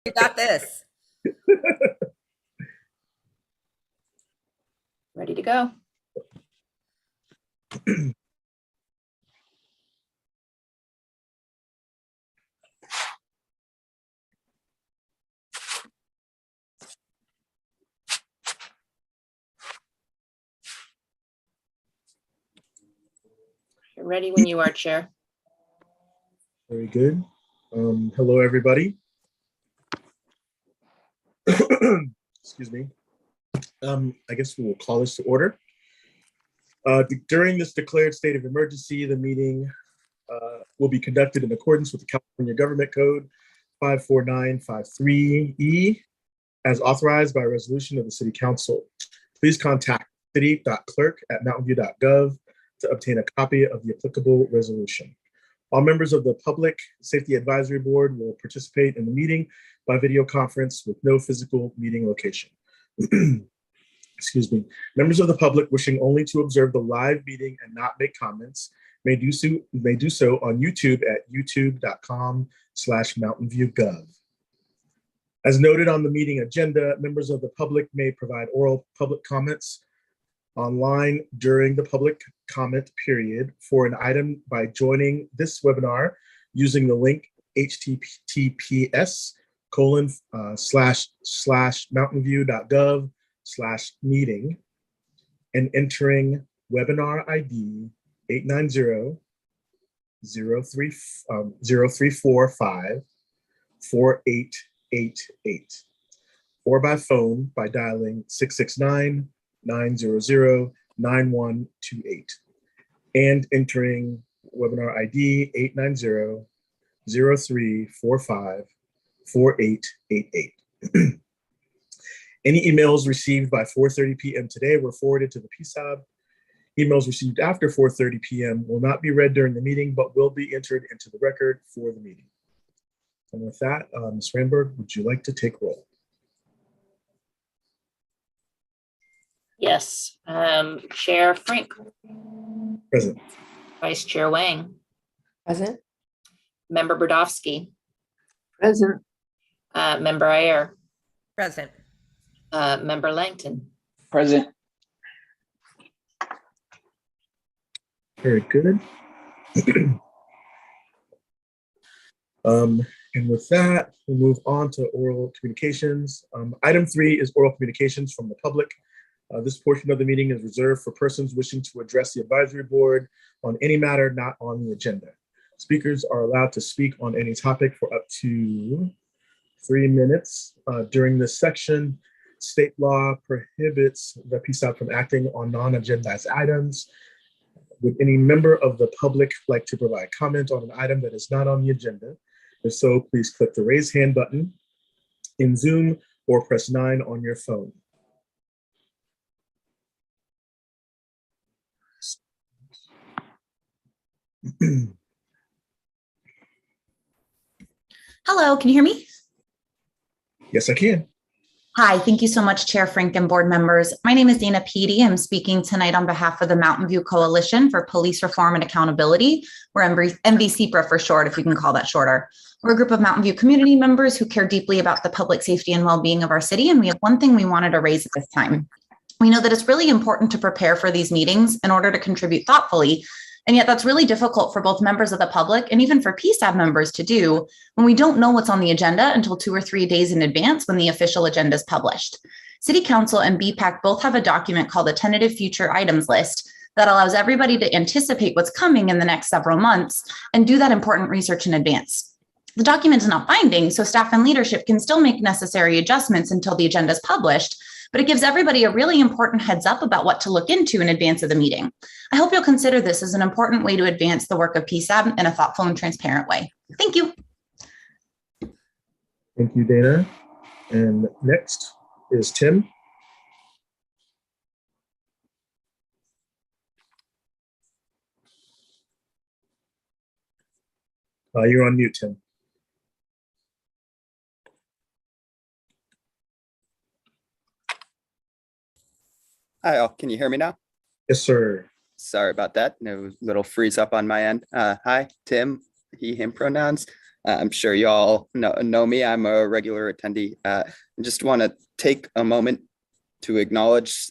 You got this. Ready to go. You're ready when you are, Chair. Very good. Hello, everybody. Excuse me. I guess we will call this to order. During this declared state of emergency, the meeting will be conducted in accordance with the California Government Code 54953E as authorized by a resolution of the City Council. Please contact city.clerk@mountainview.gov to obtain a copy of the applicable resolution. All members of the Public Safety Advisory Board will participate in the meeting by video conference with no physical meeting location. Excuse me. Members of the public wishing only to observe the live meeting and not make comments may do so on YouTube at youtube.com/mountainviewgov. As noted on the meeting agenda, members of the public may provide oral public comments online during the public comment period for an item by joining this webinar using the link https://mountainview.gov/meeting and entering webinar ID 890-0345-4888, or by phone by dialing 669-900-9128 and entering webinar ID 890-0345-4888. Any emails received by 4:30 p.m. today were forwarded to the Psab. Emails received after 4:30 p.m. will not be read during the meeting, but will be entered into the record for the meeting. And with that, Ms. Ramberg, would you like to take roll? Yes. Chair Frank. Present. Vice Chair Wang. Present. Member Brodowski. Present. Member Ayer. Present. Member Langton. Present. Very good. And with that, we'll move on to oral communications. Item 3 is oral communications from the public. This portion of the meeting is reserved for persons wishing to address the advisory board on any matter not on the agenda. Speakers are allowed to speak on any topic for up to 3 minutes. During this section, state law prohibits the Psab from acting on non-agendized items. Would any member of the public like to provide comment on an item that is not on the agenda? If so, please click the raise hand button in Zoom or press 9 on your phone. Hello, can you hear me? Yes, I can. Hi, thank you so much, Chair Frank and board members. My name is Dana Peedy. I'm speaking tonight on behalf of the Mountain View Coalition for Police Reform and Accountability, or MVCPRA for short, if you can call that shorter. We're a group of Mountain View community members who care deeply about the public safety and well-being of our city, and we have one thing we wanted to raise at this time. We know that it's really important to prepare for these meetings in order to contribute thoughtfully, and yet that's really difficult for both members of the public and even for Psab members to do when we don't know what's on the agenda until 2 or 3 days in advance when the official agenda is published. City Council and BPAC both have a document called a tentative future items list that allows everybody to anticipate what's coming in the next several months and do that important research in advance. The document is not binding, so staff and leadership can still make necessary adjustments until the agenda is published, but it gives everybody a really important heads up about what to look into in advance of the meeting. I hope you'll consider this as an important way to advance the work of Psab in a thoughtful and transparent way. Thank you. Thank you, Dana. And next is Tim. You're on mute, Tim. Hi, all. Can you hear me now? Yes, sir. Sorry about that. No little freeze up on my end. Hi, Tim, he, him pronouns. I'm sure you all know me. I'm a regular attendee. I just want to take a moment to acknowledge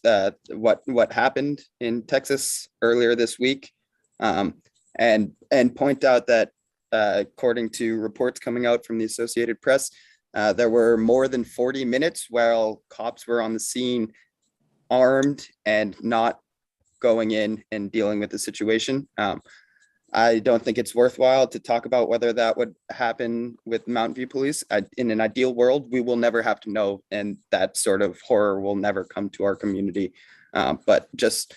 what happened in Texas earlier this week, and point out that according to reports coming out from the Associated Press, there were more than 40 minutes while cops were on the scene armed and not going in and dealing with the situation. I don't think it's worthwhile to talk about whether that would happen with Mountain View Police. In an ideal world, we will never have to know, and that sort of horror will never come to our community. But just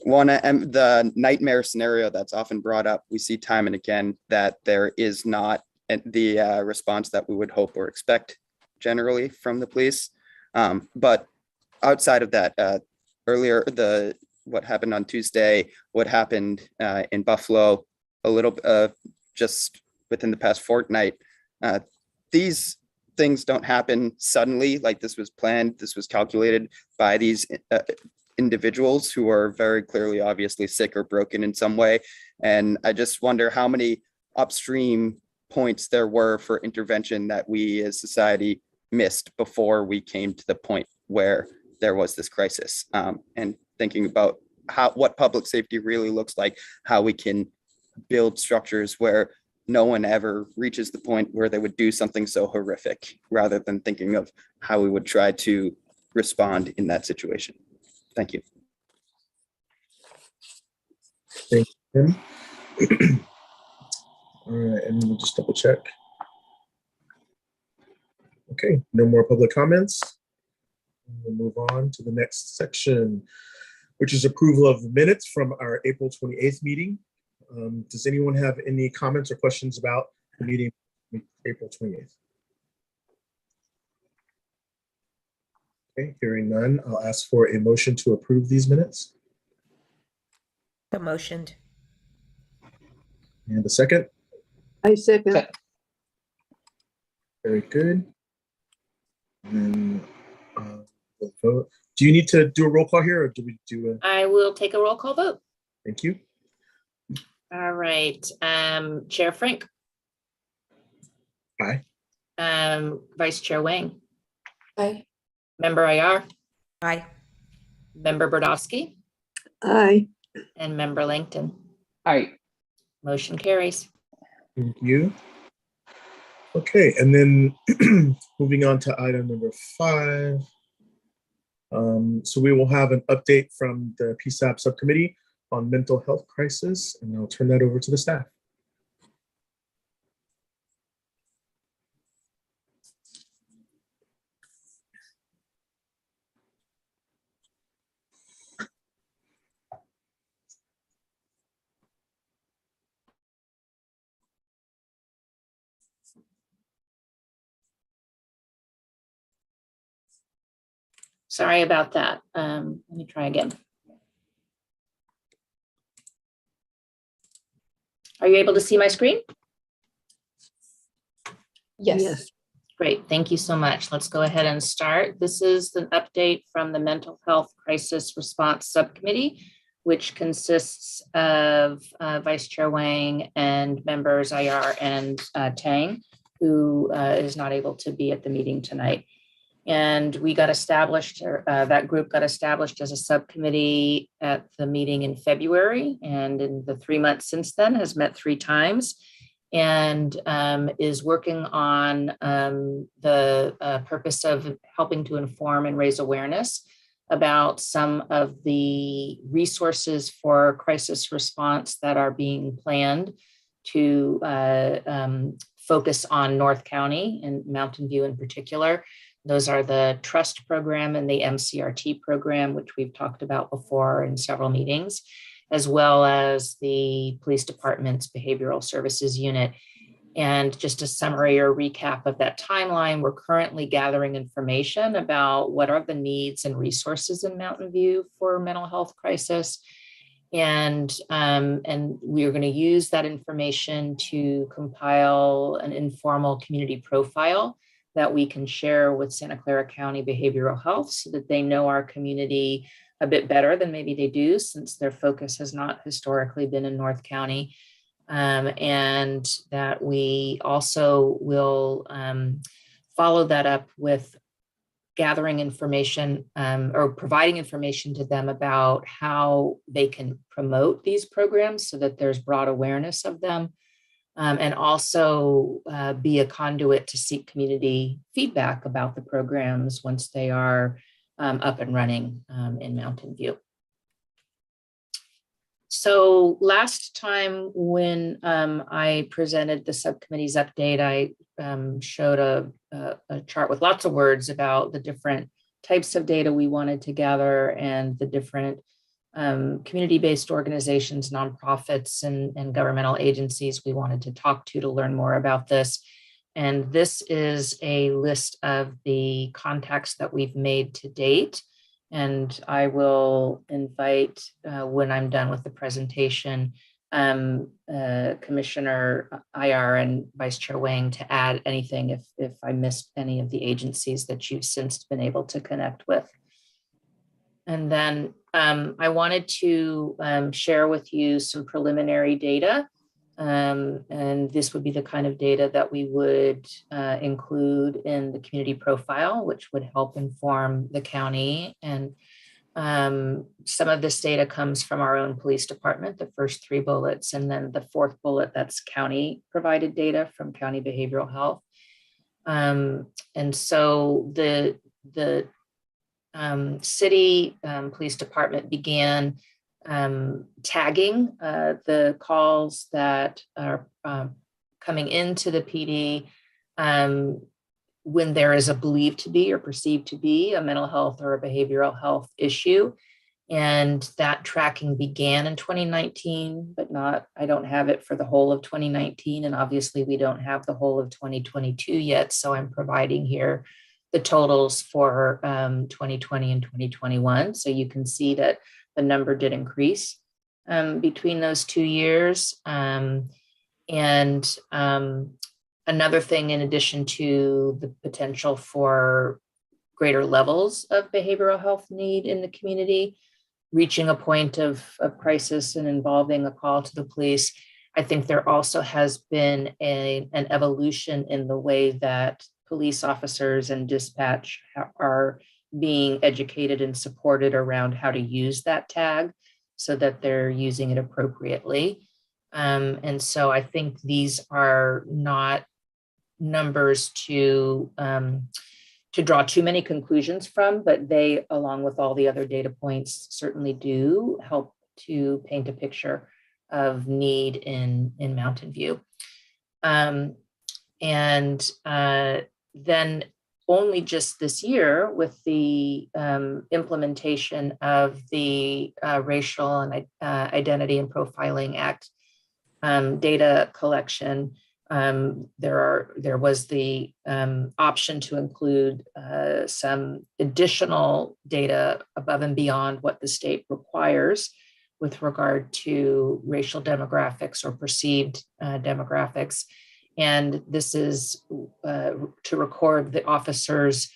the nightmare scenario that's often brought up, we see time and again that there is not the response that we would hope or expect generally from the police. But outside of that, earlier, what happened on Tuesday, what happened in Buffalo, a little just within the past fortnight. These things don't happen suddenly. Like, this was planned, this was calculated by these individuals who are very clearly, obviously sick or broken in some way. And I just wonder how many upstream points there were for intervention that we as society missed before we came to the point where there was this crisis. And thinking about what public safety really looks like, how we can build structures where no one ever reaches the point where they would do something so horrific, rather than thinking of how we would try to respond in that situation. Thank you. Thank you, Tim. All right, and we'll just double check. Okay, no more public comments. We'll move on to the next section, which is approval of the minutes from our April 28th meeting. Does anyone have any comments or questions about the meeting April 28th? Okay, hearing none, I'll ask for a motion to approve these minutes. So motioned. And a second. I second. Very good. And we'll vote. Do you need to do a roll call here, or do we do a? I will take a roll call vote. Thank you. All right, Chair Frank. Aye. Vice Chair Wang, Aye. Member Ayar, Aye. Member Brodowski, Aye. and Member Langton. Aye. Motion carries. Thank you. Okay, and then moving on to item number 5. So we will have an update from the Psab Subcommittee on mental health crisis, and I'll turn that over to the staff. Sorry about that. Let me try again. Are you able to see my screen? Yes. Great, thank you so much. Let's go ahead and start. This is an update from the Mental Health Crisis Response Subcommittee, which consists of Vice Chair Wang and members Ayar and Tang, who is not able to be at the meeting tonight. And we got established, that group got established as a subcommittee at the meeting in February, and in the 3 months since then has met 3 times, and is working on the purpose of helping to inform and raise awareness about some of the resources for crisis response that are being planned to focus on North County and Mountain View in particular. Those are the TRUST program and the MCRT program, which we've talked about before in several meetings, as well as the police department's behavioral services unit. And just a summary or recap of that timeline, we're currently gathering information about what are the needs and resources in Mountain View for mental health crisis. And we are going to use that information to compile an informal community profile that we can share with Santa Clara County Behavioral Health so that they know our community a bit better than maybe they do, since their focus has not historically been in North County. and that we also will follow that up with gathering information or providing information to them about how they can promote these programs so that there's broad awareness of them, and also be a conduit to seek community feedback about the programs once they are up and running in Mountain View. So last time when I presented the subcommittee's update, I showed a chart with lots of words about the different types of data we wanted to gather and the different community-based organizations, nonprofits, and governmental agencies we wanted to talk to learn more about this. And this is a list of the contacts that we've made to date. And I will invite, when I'm done with the presentation, Commissioner IR and Vice Chair Wang to add anything if I missed any of the agencies that you've since been able to connect with. And then I wanted to share with you some preliminary data. And this would be the kind of data that we would include in the community profile, which would help inform the county. And some of this data comes from our own police department, the first 3 bullets, and then the 4th bullet, that's county provided data from county behavioral health. And so the city police department began tagging the calls that are coming into the PD when there is a believed to be or perceived to be a mental health or a behavioral health issue. And that tracking began in 2019, but I don't have it for the whole of 2019. And obviously we don't have the whole of 2022 yet. So I'm providing here the totals for 2020 and 2021. So you can see that the number did increase between those 2 years. Another thing, in addition to the potential for greater levels of behavioral health need in the community, reaching a point of crisis and involving a call to the police, I think there also has been an evolution in the way that police officers and dispatch are being educated and supported around how to use that tag so that they're using it appropriately. And so I think these are not numbers to draw too many conclusions from, but they, along with all the other data points, certainly do help to paint a picture of need in Mountain View. Then only just this year, with the implementation of the Racial and Identity and Profiling Act data collection, there was the option to include some additional data above and beyond what the state requires with regard to racial demographics or perceived demographics. And this is to record the officer's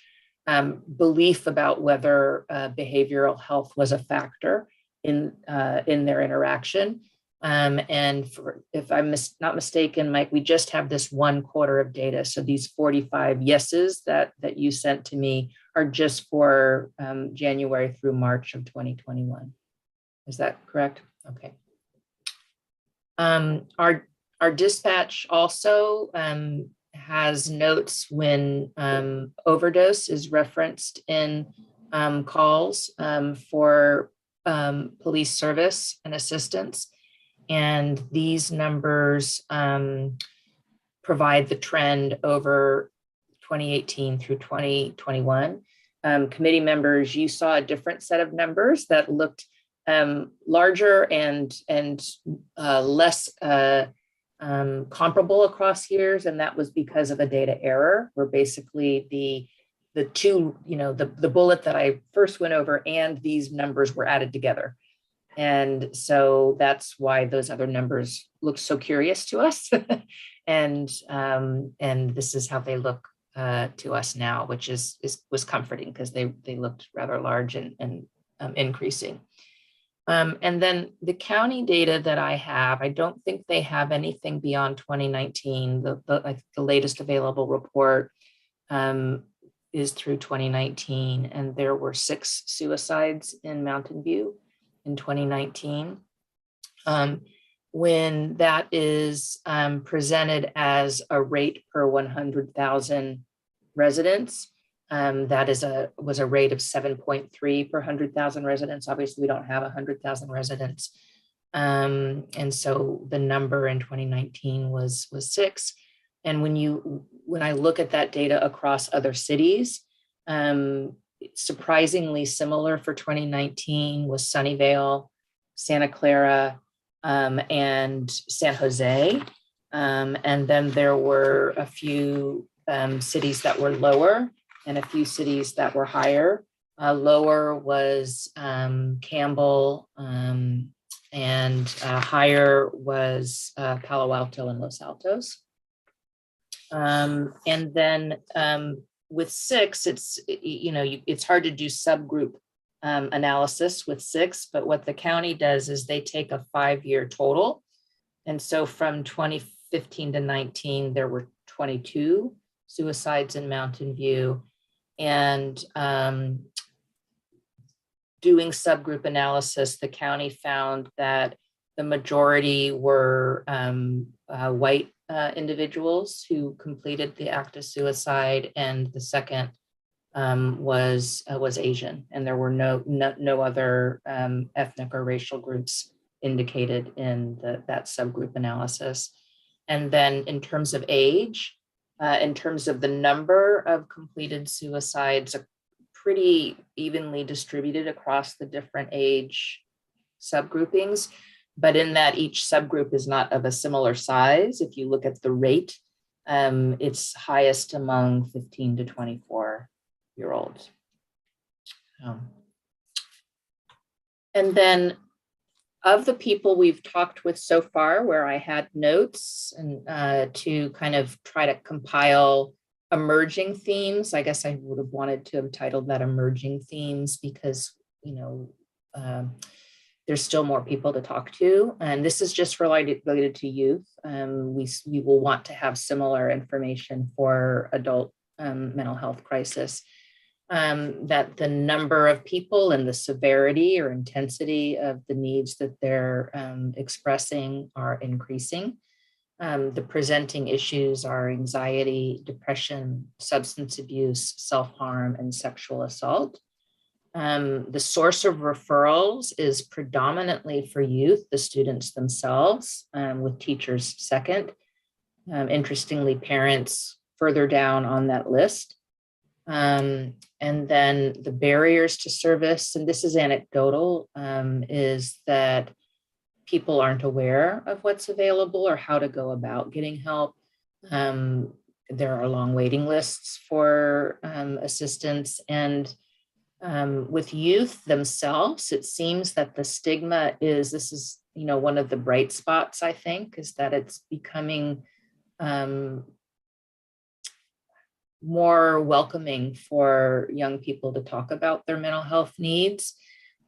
belief about whether behavioral health was a factor in their interaction. If I'm not mistaken, Mike, we just have this 1 quarter of data. So these 45 yeses that you sent to me are just for January through March of 2021. Is that correct? Okay. Our dispatch also has notes when overdose is referenced in calls for police service and assistance. And these numbers provide the trend over 2018 through 2021. Committee members, you saw a different set of numbers that looked larger and less comparable across years, and that was because of a data error, where basically the two, the bullet that I first went over and these numbers were added together. And so that's why those other numbers look so curious to us. and this is how they look to us now, which was comforting because they looked rather large and increasing. And then the county data that I have, I don't think they have anything beyond 2019. The latest available report is through 2019, and there were 6 suicides in Mountain View in 2019. When that is presented as a rate per 100,000 residents, that was a rate of 7.3 per 100,000 residents. Obviously, we don't have 100,000 residents. And so the number in 2019 was 6. And when I look at that data across other cities, surprisingly similar for 2019 was Sunnyvale, Santa Clara, and San Jose. And then there were a few cities that were lower and a few cities that were higher. Lower was Campbell, and higher was Palo Alto and Los Altos. And then with 6, it's hard to do subgroup analysis with 6, but what the county does is they take a 5-year total. And so from 2015 to 19, there were 22 suicides in Mountain View. And doing subgroup analysis, the county found that the majority were white individuals who completed the act of suicide, and the second was Asian, and there were no other ethnic or racial groups indicated in that subgroup analysis. And then in terms of age, in terms of the number of completed suicides, pretty evenly distributed across the different age subgroupings, but in that each subgroup is not of a similar size. If you look at the rate, it's highest among 15 to 24-year-olds. And then of the people we've talked with so far, where I had notes and to kind of try to compile emerging themes, I guess I would have wanted to have titled that emerging themes, because, there's still more people to talk to. And this is just related to youth. We will want to have similar information for adult mental health crisis. That the number of people and the severity or intensity of the needs that they're expressing are increasing. The presenting issues are anxiety, depression, substance abuse, self-harm, and sexual assault. The source of referrals is predominantly for youth, the students themselves, with teachers second. Interestingly, parents further down on that list. And then the barriers to service, and this is anecdotal, is that people aren't aware of what's available or how to go about getting help. There are long waiting lists for assistance. And with youth themselves, it seems that the stigma is, this is, one of the bright spots, I think, is that it's becoming more welcoming for young people to talk about their mental health needs,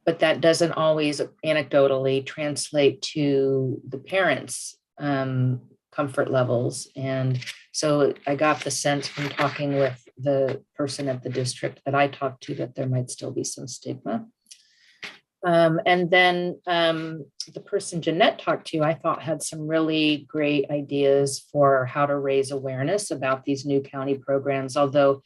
but that doesn't always anecdotally translate to the parents' comfort levels. And so I got the sense from talking with the person at the district that I talked to that there might still be some stigma. And then the person Jeanette talked to, I thought had some really great ideas for how to raise awareness about these new county programs, although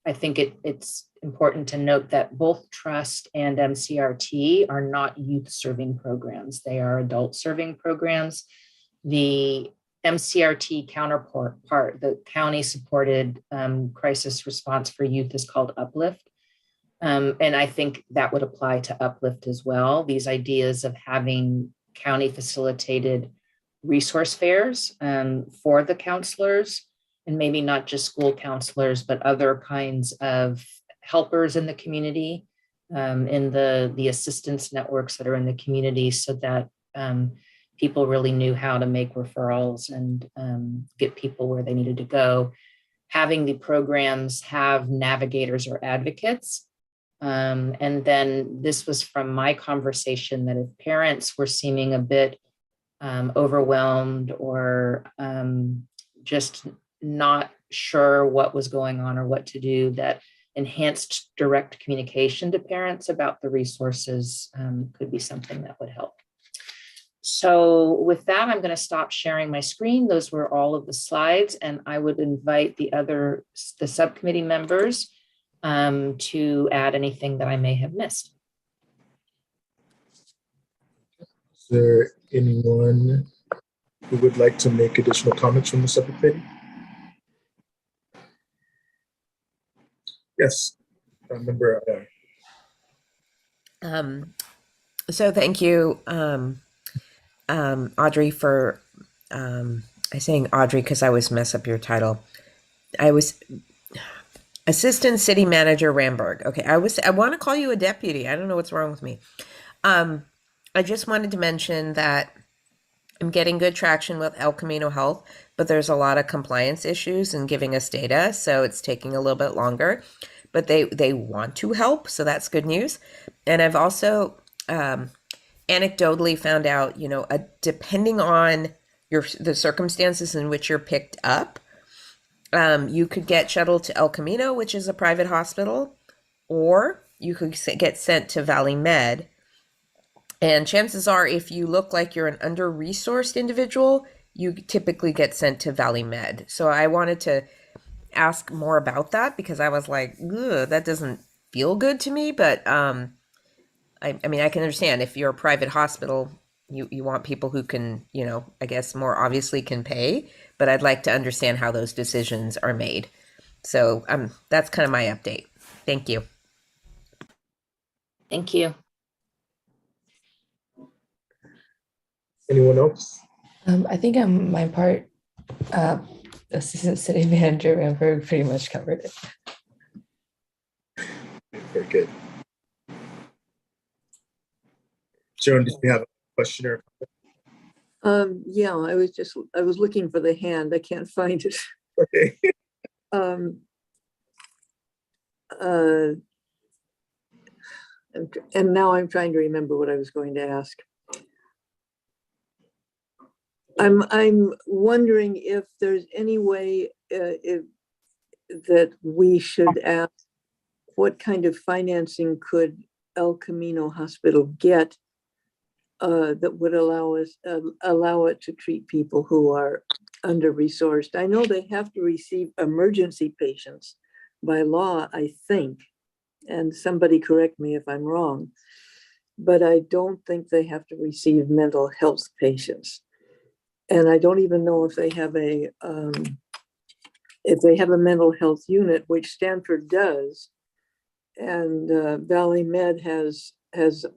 I think it's important to note that both Trust and MCRT are not youth serving programs. They are adult serving programs. The MCRT counterpart, the county supported crisis response for youth, is called Uplift. And I think that would apply to Uplift as well. These ideas of having county facilitated resource fairs for the counselors, and maybe not just school counselors, but other kinds of helpers in the community, in the assistance networks that are in the community, so that people really knew how to make referrals and get people where they needed to go. Having the programs have navigators or advocates And then this was from my conversation that if parents were seeming a bit overwhelmed or just not sure what was going on or what to do, that enhanced direct communication to parents about the resources could be something that would help. So with that, I'm going to stop sharing my screen. Those were all of the slides, and I would invite the subcommittee members to add anything that I may have missed. Is there anyone who would like to make additional comments from the subcommittee? Yes, Member Adair. So thank you, Audrey, for I'm saying Audrey because I always mess up your title. I was Assistant City Manager Ramberg. Okay, I want to call you a deputy. I don't know what's wrong with me. I just wanted to mention that I'm getting good traction with El Camino Health, but there's a lot of compliance issues in giving us data, so it's taking a little bit longer. But they want to help, so that's good news. And I've also anecdotally found out, depending on the circumstances in which you're picked up, you could get shuttled to El Camino, which is a private hospital, or you could get sent to Valley Med. And chances are, if you look like you're an under-resourced individual, you typically get sent to Valley Med. So I wanted to ask more about that because I was like, that doesn't feel good to me. But I mean, I can understand if you're a private hospital, you want people who can, I guess more obviously can pay. But I'd like to understand how those decisions are made. So that's kind of my update. Thank you. Thank you. Anyone else? I think on my part, Assistant City Manager Ramberg pretty much covered it. Very good. Joan, did you have a question or comment? Yeah, I was looking for the hand. I can't find it. Okay. And now I'm trying to remember what I was going to ask. I'm wondering if there's any way that we should ask what kind of financing could El Camino Hospital get that would allow it to treat people who are under-resourced. I know they have to receive emergency patients by law, I think, and somebody correct me if I'm wrong, but I don't think they have to receive mental health patients. And I don't even know if they have a mental health unit, which Stanford does, and Valley Med has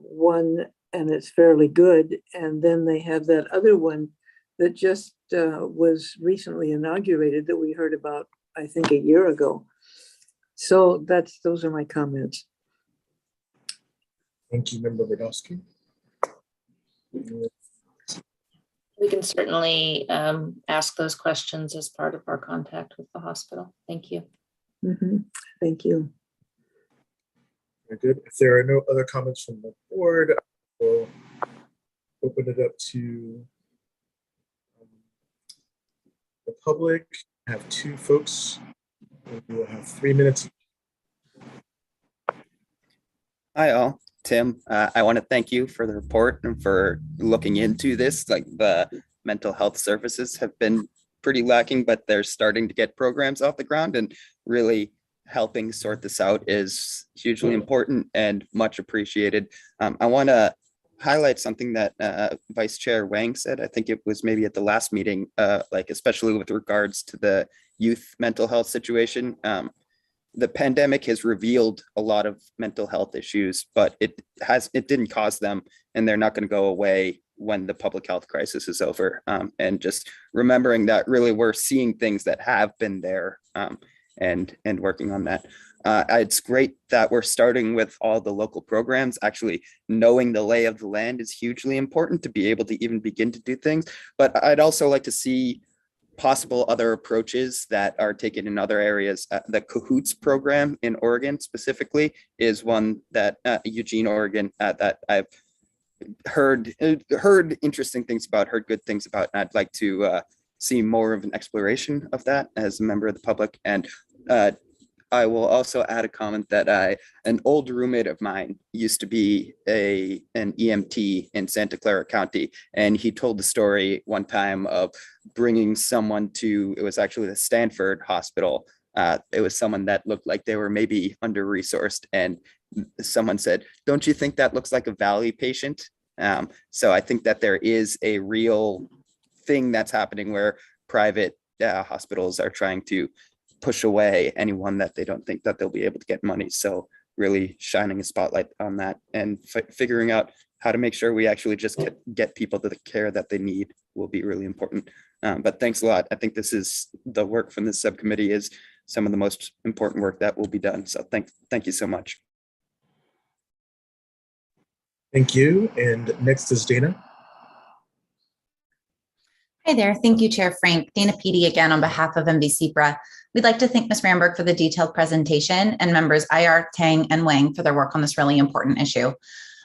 one, and it's fairly good. And then they have that other one that just was recently inaugurated that we heard about, I think, a year ago. So those are my comments. Thank you, Member Radowski. We can certainly ask those questions as part of our contact with the hospital. Thank you. Mm-hmm. Thank you. Very good. If there are no other comments from the board, we'll open it up to the public. I have two folks. We will have 3 minutes. Hi all, Tim. I want to thank you for the report and for looking into this. Like the mental health services have been pretty lacking, but they're starting to get programs off the ground, and really helping sort this out is hugely important and much appreciated. I want to highlight something that Vice Chair Wang said. I think it was maybe at the last meeting, like especially with regards to the youth mental health situation. The pandemic has revealed a lot of mental health issues, but it didn't cause them, and they're not going to go away when the public health crisis is over. And just remembering that really we're seeing things that have been there, and working on that. It's great that we're starting with all the local programs. Actually, knowing the lay of the land is hugely important to be able to even begin to do things. But I'd also like to see possible other approaches that are taken in other areas. The Cahoots program in Oregon specifically is one that Eugene, Oregon, that I've heard interesting things about, heard good things about, and I'd like to see more of an exploration of that as a member of the public. And I will also add a comment that an old roommate of mine used to be an EMT in Santa Clara County, and he told the story one time of bringing someone to, it was actually the Stanford Hospital. It was someone that looked like they were maybe under-resourced, and someone said, "Don't you think that looks like a Valley patient?" So I think that there is a real thing that's happening where private hospitals are trying to push away anyone that they don't think that they'll be able to get money. So really shining a spotlight on that and figuring out how to make sure we actually just get people to the care that they need will be really important. But thanks a lot. I think this is the work from this subcommittee is some of the most important work that will be done. So thank you so much. Thank you. And next is Dana. Hi there. Thank you, Chair Frank. Dana Peedy again on behalf of MVCPRA. We'd like to thank Ms. Ramberg for the detailed presentation and members IR, Tang, and Wang for their work on this really important issue.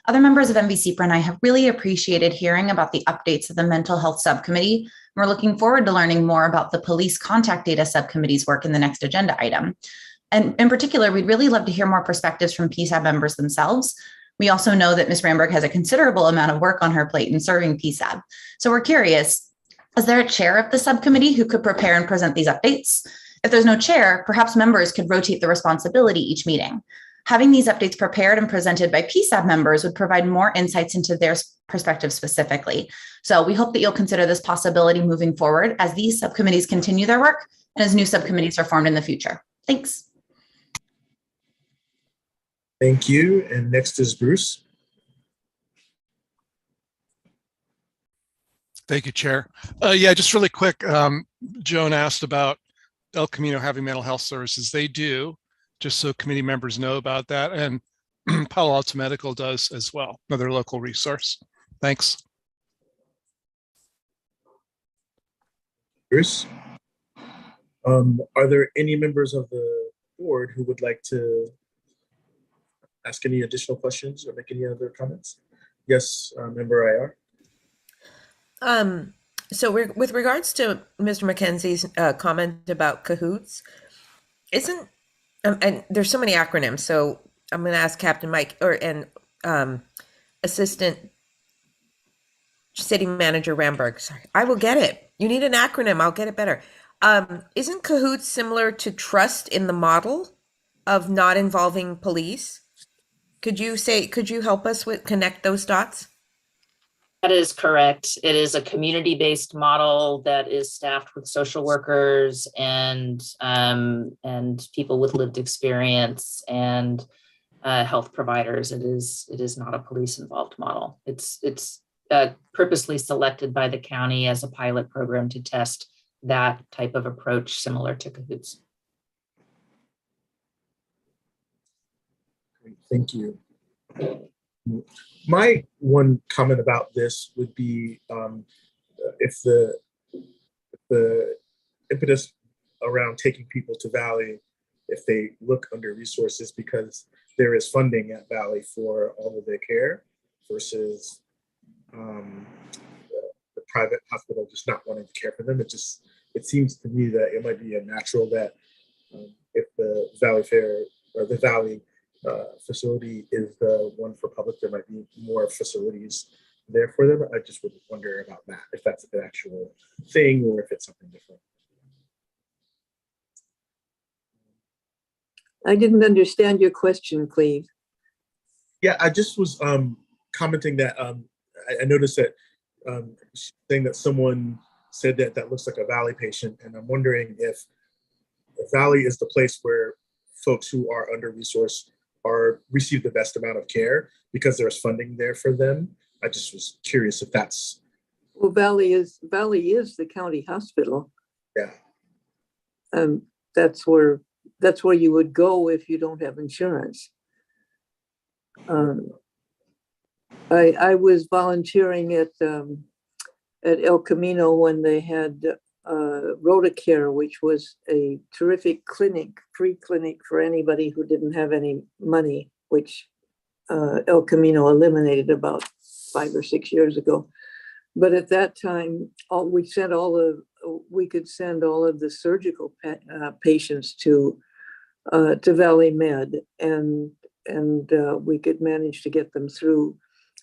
Other members of MVCPRA and I have really appreciated hearing about the updates of the Mental Health Subcommittee. We're looking forward to learning more about the Police Contact Data Subcommittee's work in the next agenda item. And in particular, we'd really love to hear more perspectives from Psab members themselves. We also know that Ms. Ramberg has a considerable amount of work on her plate in serving Psab. So we're curious, is there a chair of the subcommittee who could prepare and present these updates? If there's no chair, perhaps members could rotate the responsibility each meeting. Having these updates prepared and presented by Psab members would provide more insights into their perspective specifically. So we hope that you'll consider this possibility moving forward as these subcommittees continue their work and as new subcommittees are formed in the future. Thanks. Thank you. And next is Bruce. Thank you, Chair. Yeah, just really quick. Joan asked about El Camino having mental health services. They do, just so committee members know about that. And Palo Alto Medical does as well, another local resource. Thanks. Bruce. Are there any members of the board who would like to ask any additional questions or make any other comments? Yes, member IR. So with regards to Mr. McKenzie's comment about Cahoots, and there's so many acronyms, so I'm going to ask Captain Mike and Assistant City Manager Ramberg. Sorry, I will get it. You need an acronym. I'll get it better. Isn't Cahoots similar to trust in the model of not involving police? Could you help us connect those dots? That is correct. It is a community-based model that is staffed with social workers and people with lived experience and health providers. It is not a police-involved model. It's purposely selected by the county as a pilot program to test that type of approach similar to Cahoots. Thank you. My one comment about this would be if the impetus around taking people to Valley, if they look under resources because there is funding at Valley for all of their care versus the private hospital just not wanting to care for them. It seems to me that it might be a natural that if the Valley Fair or the Valley facility is the one for public, there might be more facilities there for them. I just would wonder about that, if that's an actual thing or if it's something different. I didn't understand your question, Cleve. Yeah, I just was commenting that I noticed that saying that someone said that looks like a Valley patient, and I'm wondering if Valley is the place where folks who are under-resourced receive the best amount of care because there's funding there for them. I just was curious if that's. Well, Valley is the county hospital. Yeah. That's where you would go if you don't have insurance. I was volunteering at El Camino when they had Rotacare, which was a terrific clinic, free clinic for anybody who didn't have any money, which El Camino eliminated about 5 or 6 years ago. But at that time, we could send all of the surgical patients to Valley Med, and we could manage to get them through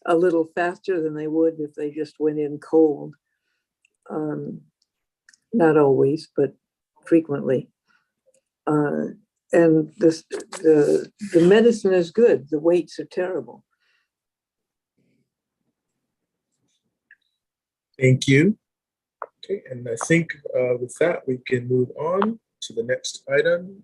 a little faster than they would if they just went in cold. Not always, but frequently. And the medicine is good. The waits are terrible. Thank you. Okay, and I think with that, we can move on to the next item,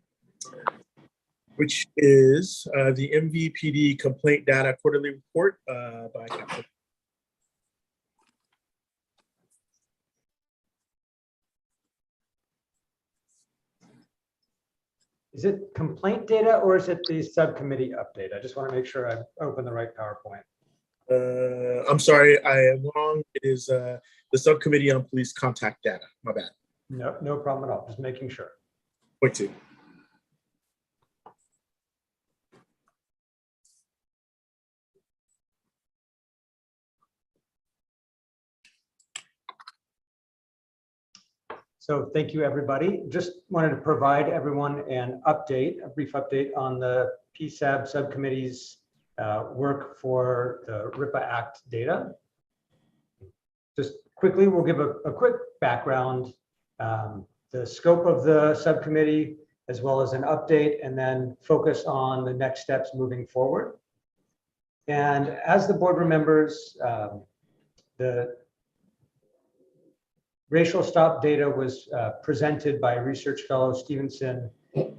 which is the MVPD complaint data quarterly report by Captain. Is it complaint data or is it the subcommittee update? I just want to make sure I open the right PowerPoint. I'm sorry, I am wrong. It is the subcommittee on police contact data. My bad. No problem at all. Just making sure. Point 2. So thank you, everybody. Just wanted to provide everyone an update, a brief update on the Psab subcommittee's work for the RIPA Act data. Just quickly, we'll give a quick background, the scope of the subcommittee, as well as an update, and then focus on the next steps moving forward. And as the board remembers, the racial stop data was presented by research fellow Stevenson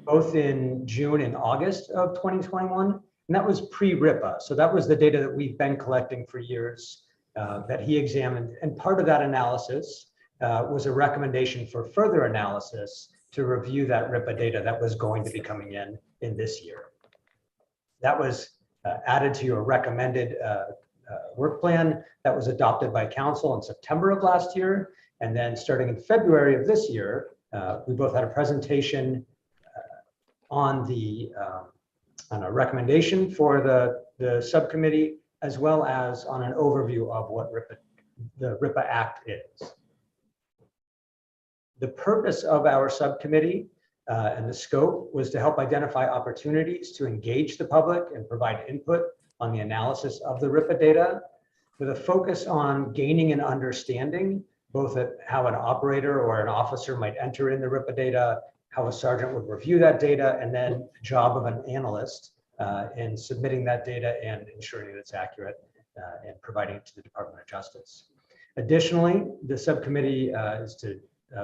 both in June and August of 2021, and that was pre-RIPA. So that was the data that we've been collecting for years that he examined. And part of that analysis was a recommendation for further analysis to review that RIPA data that was going to be coming in this year. That was added to your recommended work plan that was adopted by council in September of last year. And then starting in February of this year, we both had a presentation on a recommendation for the subcommittee, as well as on an overview of what the RIPA Act is. The purpose of our subcommittee and the scope was to help identify opportunities to engage the public and provide input on the analysis of the RIPA data, with a focus on gaining an understanding both at how an operator or an officer might enter in the RIPA data, how a sergeant would review that data, and then the job of an analyst in submitting that data and ensuring that it's accurate and providing it to the Department of Justice. Additionally, the subcommittee is to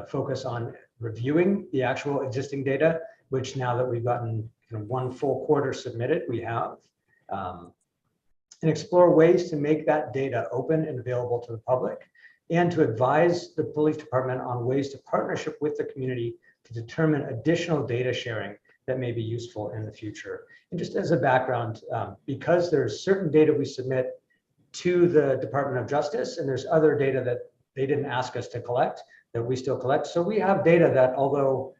focus on reviewing the actual existing data, which now that we've gotten one full quarter submitted, we have, and explore ways to make that data open and available to the public, and to advise the police department on ways to partnership with the community to determine additional data sharing that may be useful in the future. And just as a background, because there's certain data we submit to the Department of Justice, and there's other data that they didn't ask us to collect that we still collect. So we have data that, although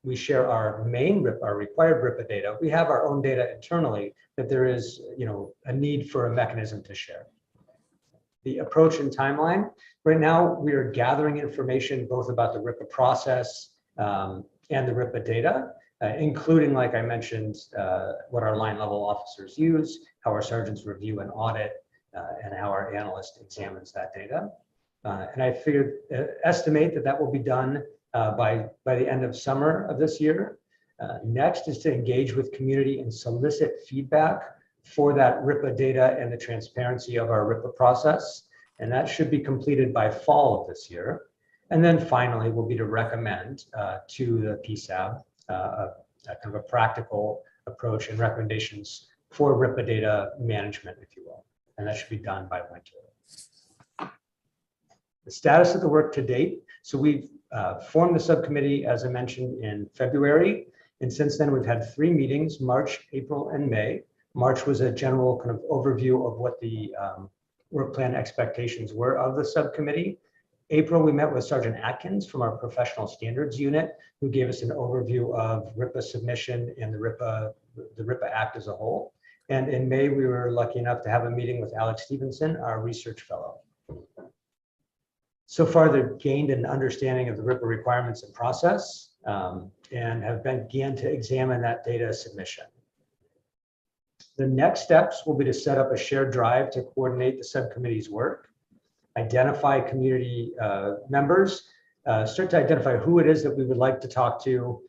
we share our main RIPA, our required RIPA data, we have our own data internally that there is, a need for a mechanism to share. The approach and timeline. Right now, we are gathering information both about the RIPA process and the RIPA data, including, like I mentioned, what our line level officers use, how our sergeants review and audit, and how our analyst examines that data. And I estimate that will be done by the end of summer of this year. Next is to engage with community and solicit feedback for that RIPA data and the transparency of our RIPA process. And that should be completed by fall of this year. And then finally will be to recommend to the Psab a kind of a practical approach and recommendations for RIPA data management, if you will. And that should be done by winter. The status of the work to date. So we've formed the subcommittee, as I mentioned, in February. And since then, we've had 3 meetings, March, April, and May. March was a general kind of overview of what the work plan expectations were of the subcommittee. April, we met with Sergeant Atkins from our Professional Standards Unit, who gave us an overview of RIPA submission and the RIPA Act as a whole. And in May, we were lucky enough to have a meeting with Alex Stevenson, our research fellow. So far, they've gained an understanding of the RIPA requirements and process, and have begun to examine that data submission. The next steps will be to set up a shared drive to coordinate the subcommittee's work, identify community members, start to identify who it is that we would like to talk to,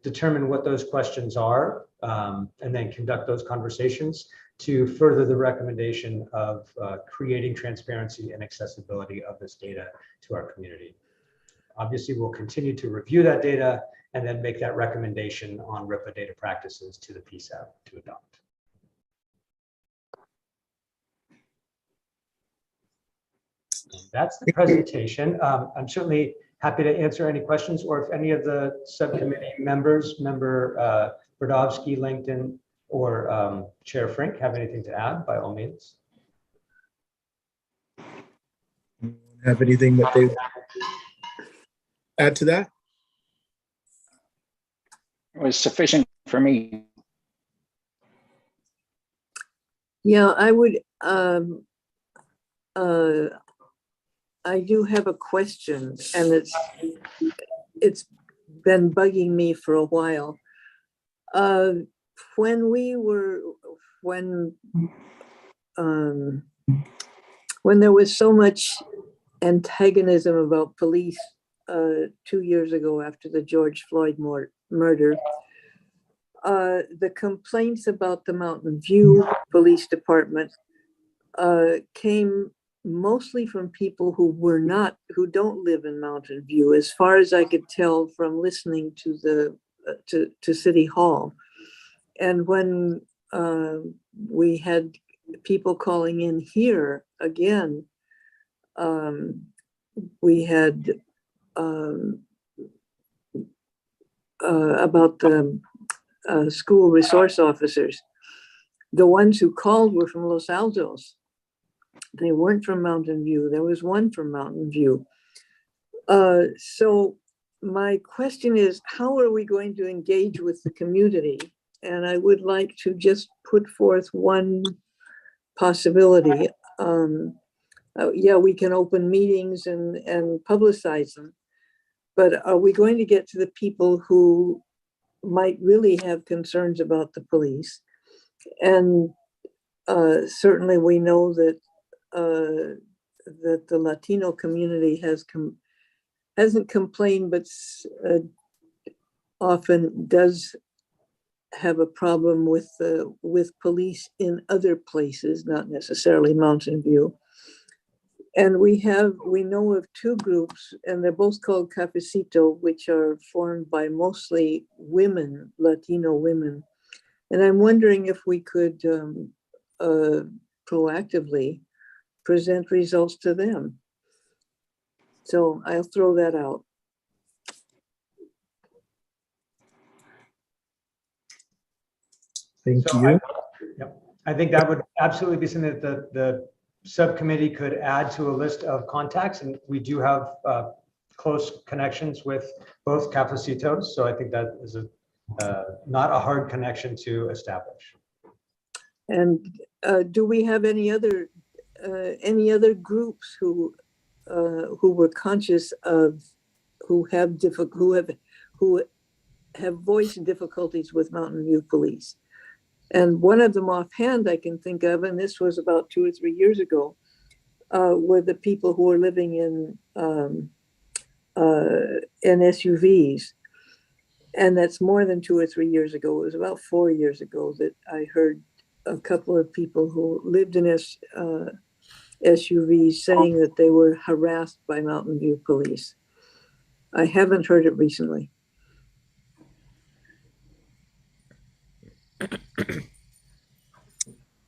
determine what those questions are, and then conduct those conversations to further the recommendation of creating transparency and accessibility of this data to our community. Obviously, we'll continue to review that data and then make that recommendation on RIPA data practices to the Psab to adopt. That's the presentation. I'm certainly happy to answer any questions, or if any of the subcommittee members, Member Brodowski, Langton, or Chair Frink have anything to add, by all means. Have anything that they add to that? It was sufficient for me. Yeah, I would, I do have a question, and it's been bugging me for a while. When there was so much antagonism about police 2 years ago after the George Floyd murder, the complaints about the Mountain View Police Department came mostly from people who don't live in Mountain View, as far as I could tell from listening to to City Hall. And when we had people calling in here again, we had about the school resource officers. The ones who called were from Los Altos. They weren't from Mountain View. There was one from Mountain View. So my question is, how are we going to engage with the community? And I would like to just put forth one possibility. Yeah, we can open meetings and publicize them, but are we going to get to the people who might really have concerns about the police? And certainly we know that that the Latino community hasn't complained, but often does have a problem with police in other places, not necessarily Mountain View. And we know of two groups, and they're both called Cafecito, which are formed by mostly women, Latino women. And I'm wondering if we could proactively present results to them. So I'll throw that out. Thank So you. I think that would absolutely be something that the subcommittee could add to a list of contacts, and we do have close connections with both Cafecitos, so I think that is not a hard connection to establish. And Do we have any other groups who were conscious of, who have voiced difficulties with Mountain View Police? And one of them offhand I can think of, and this was about 2 or 3 years ago, were the people who were living in SUVs. And that's more than 2 or 3 years ago. It was about 4 years ago that I heard a couple of people who lived in SUVs saying that they were harassed by Mountain View Police. I haven't heard it recently.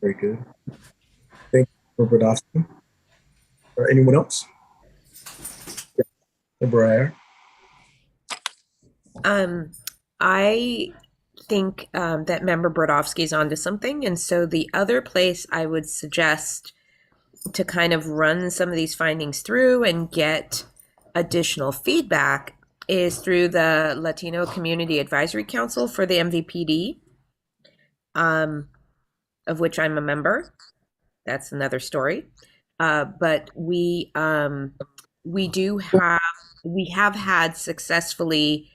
Very good. Thank you, Member Brodowski. Or anyone else? Yeah. Member Ayer. I think that Member Brodowski's onto something. And so the other place I would suggest to kind of run some of these findings through and get additional feedback is through the Latino Community Advisory Council for the MVPD, of which I'm a member. That's another story. But we have had successfully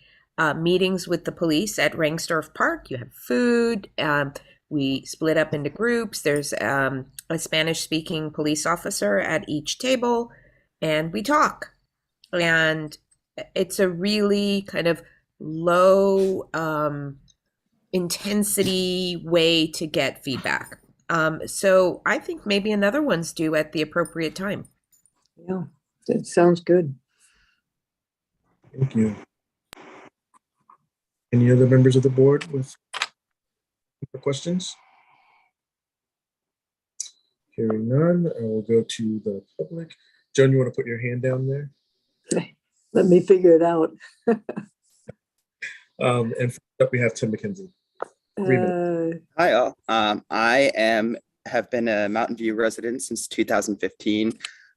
meetings with the police at Rangsdorf Park. You have food. We split up into groups. There's a Spanish-speaking police officer at each table, and we talk. And it's a really kind of low intensity way to get feedback. So I think maybe another one's due at the appropriate time. Yeah, that sounds good. Thank you. Any other members of the board with questions? Hearing none, I will go to the public. Joan, you want to put your hand down there? Let me figure it out. And first up, we have Tim McKenzie. 3 minutes. Hi all. I have been a Mountain View resident since 2015.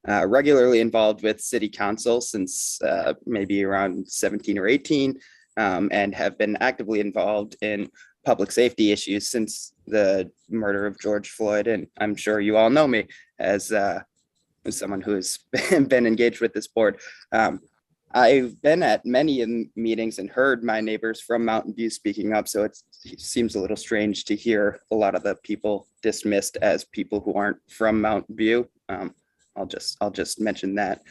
Regularly involved with City Council since maybe around 17 or 18, and have been actively involved in public safety issues since the murder of George Floyd. And I'm sure you all know me as someone who has been engaged with this board. I've been at many meetings and heard my neighbors from Mountain View speaking up, so it seems a little strange to hear a lot of the people dismissed as people who aren't from Mountain View. I'll just mention that.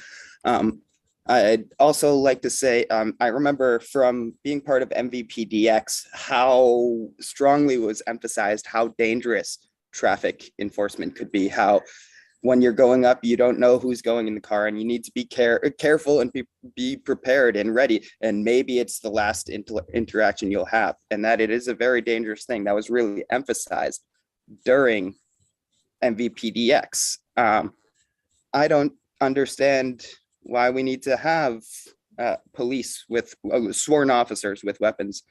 I'd also like to say, I remember from being part of MVPDX, how strongly was emphasized how dangerous traffic enforcement could be, how when you're going up, you don't know who's going in the car and you need to be careful and be prepared and ready. And maybe it's the last interaction you'll have, and that it is a very dangerous thing. That was really emphasized during MVPDX. I don't understand why we need to have police with sworn officers with weapons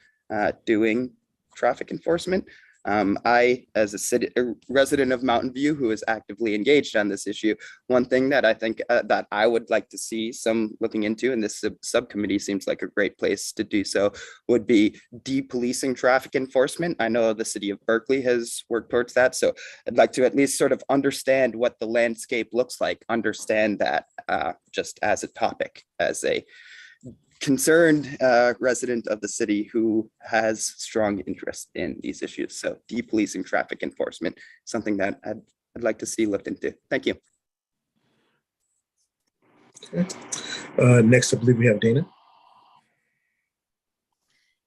doing traffic enforcement. I, as a resident of Mountain View who is actively engaged on this issue, one thing that I think that I would like to see some looking into, and this subcommittee seems like a great place to do so, would be depolicing traffic enforcement. I know the city of Berkeley has worked towards that, so I'd like to at least sort of understand what the landscape looks like, understand that just as a topic, as a concerned resident of the city who has strong interest in these issues. So depolicing traffic enforcement, something that I'd like to see looked into. Thank you. Okay. Next, I believe we have Dana.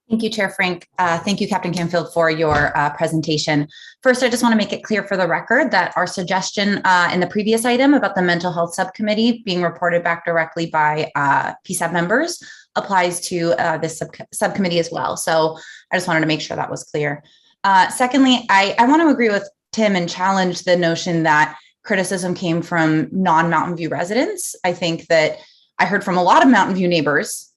Thank you, Chair Frank. Thank you, Captain Canfield, for your presentation. First, I just want to make it clear for the record that our suggestion in the previous item about the mental health subcommittee being reported back directly by Psab members applies to this subcommittee as well. So I just wanted to make sure that was clear. Secondly, I want to agree with Tim and challenge the notion that criticism came from non-Mountain View residents. I think that I heard from a lot of Mountain View neighbors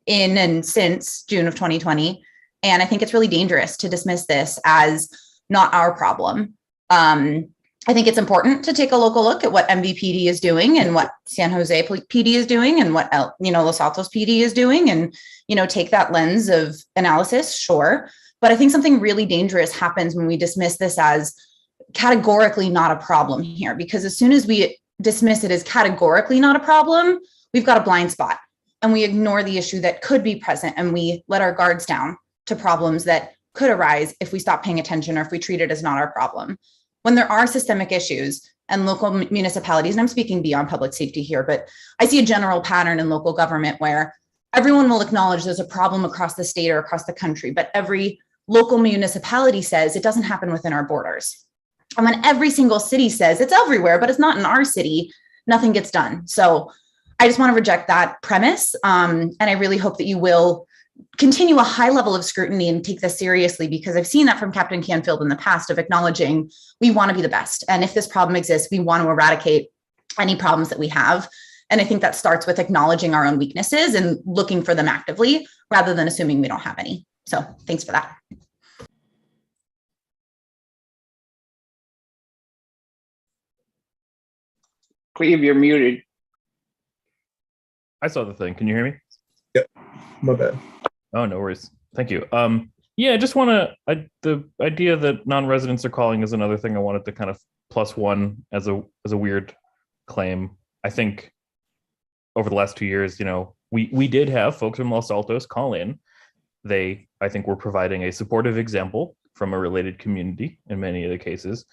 in and since June of 2020. And I think it's really dangerous to dismiss this as not our problem. I think it's important to take a local look at what MVPD is doing and what San Jose PD is doing and what Los Altos PD is doing, and take that lens of analysis, sure. But I think something really dangerous happens when we dismiss this as categorically not a problem here, because as soon as we dismiss it as categorically not a problem, we've got a blind spot and we ignore the issue that could be present, and we let our guards down to problems that could arise if we stop paying attention or if we treat it as not our problem. When there are systemic issues and local municipalities, and I'm speaking beyond public safety here, but I see a general pattern in local government where everyone will acknowledge there's a problem across the state or across the country, but every local municipality says it doesn't happen within our borders. And when every single city says it's everywhere, but it's not in our city, nothing gets done. So I just want to reject that premise. And I really hope that you will continue a high level of scrutiny and take this seriously, because I've seen that from Captain Canfield in the past of acknowledging we want to be the best. And if this problem exists, we want to eradicate any problems that we have. And I think that starts with acknowledging our own weaknesses and looking for them actively rather than assuming we don't have any. So thanks for that. Cleve, you're muted. I saw the thing. Can you hear me? Yep, my bad. Oh, no worries. Thank you. Yeah, I just want to, the idea that non-residents are calling is another thing I wanted to kind of plus one as a weird claim. I think over the last 2 years, we did have folks from Los Altos call in. They, I think, were providing a supportive example from a related community in many of the cases.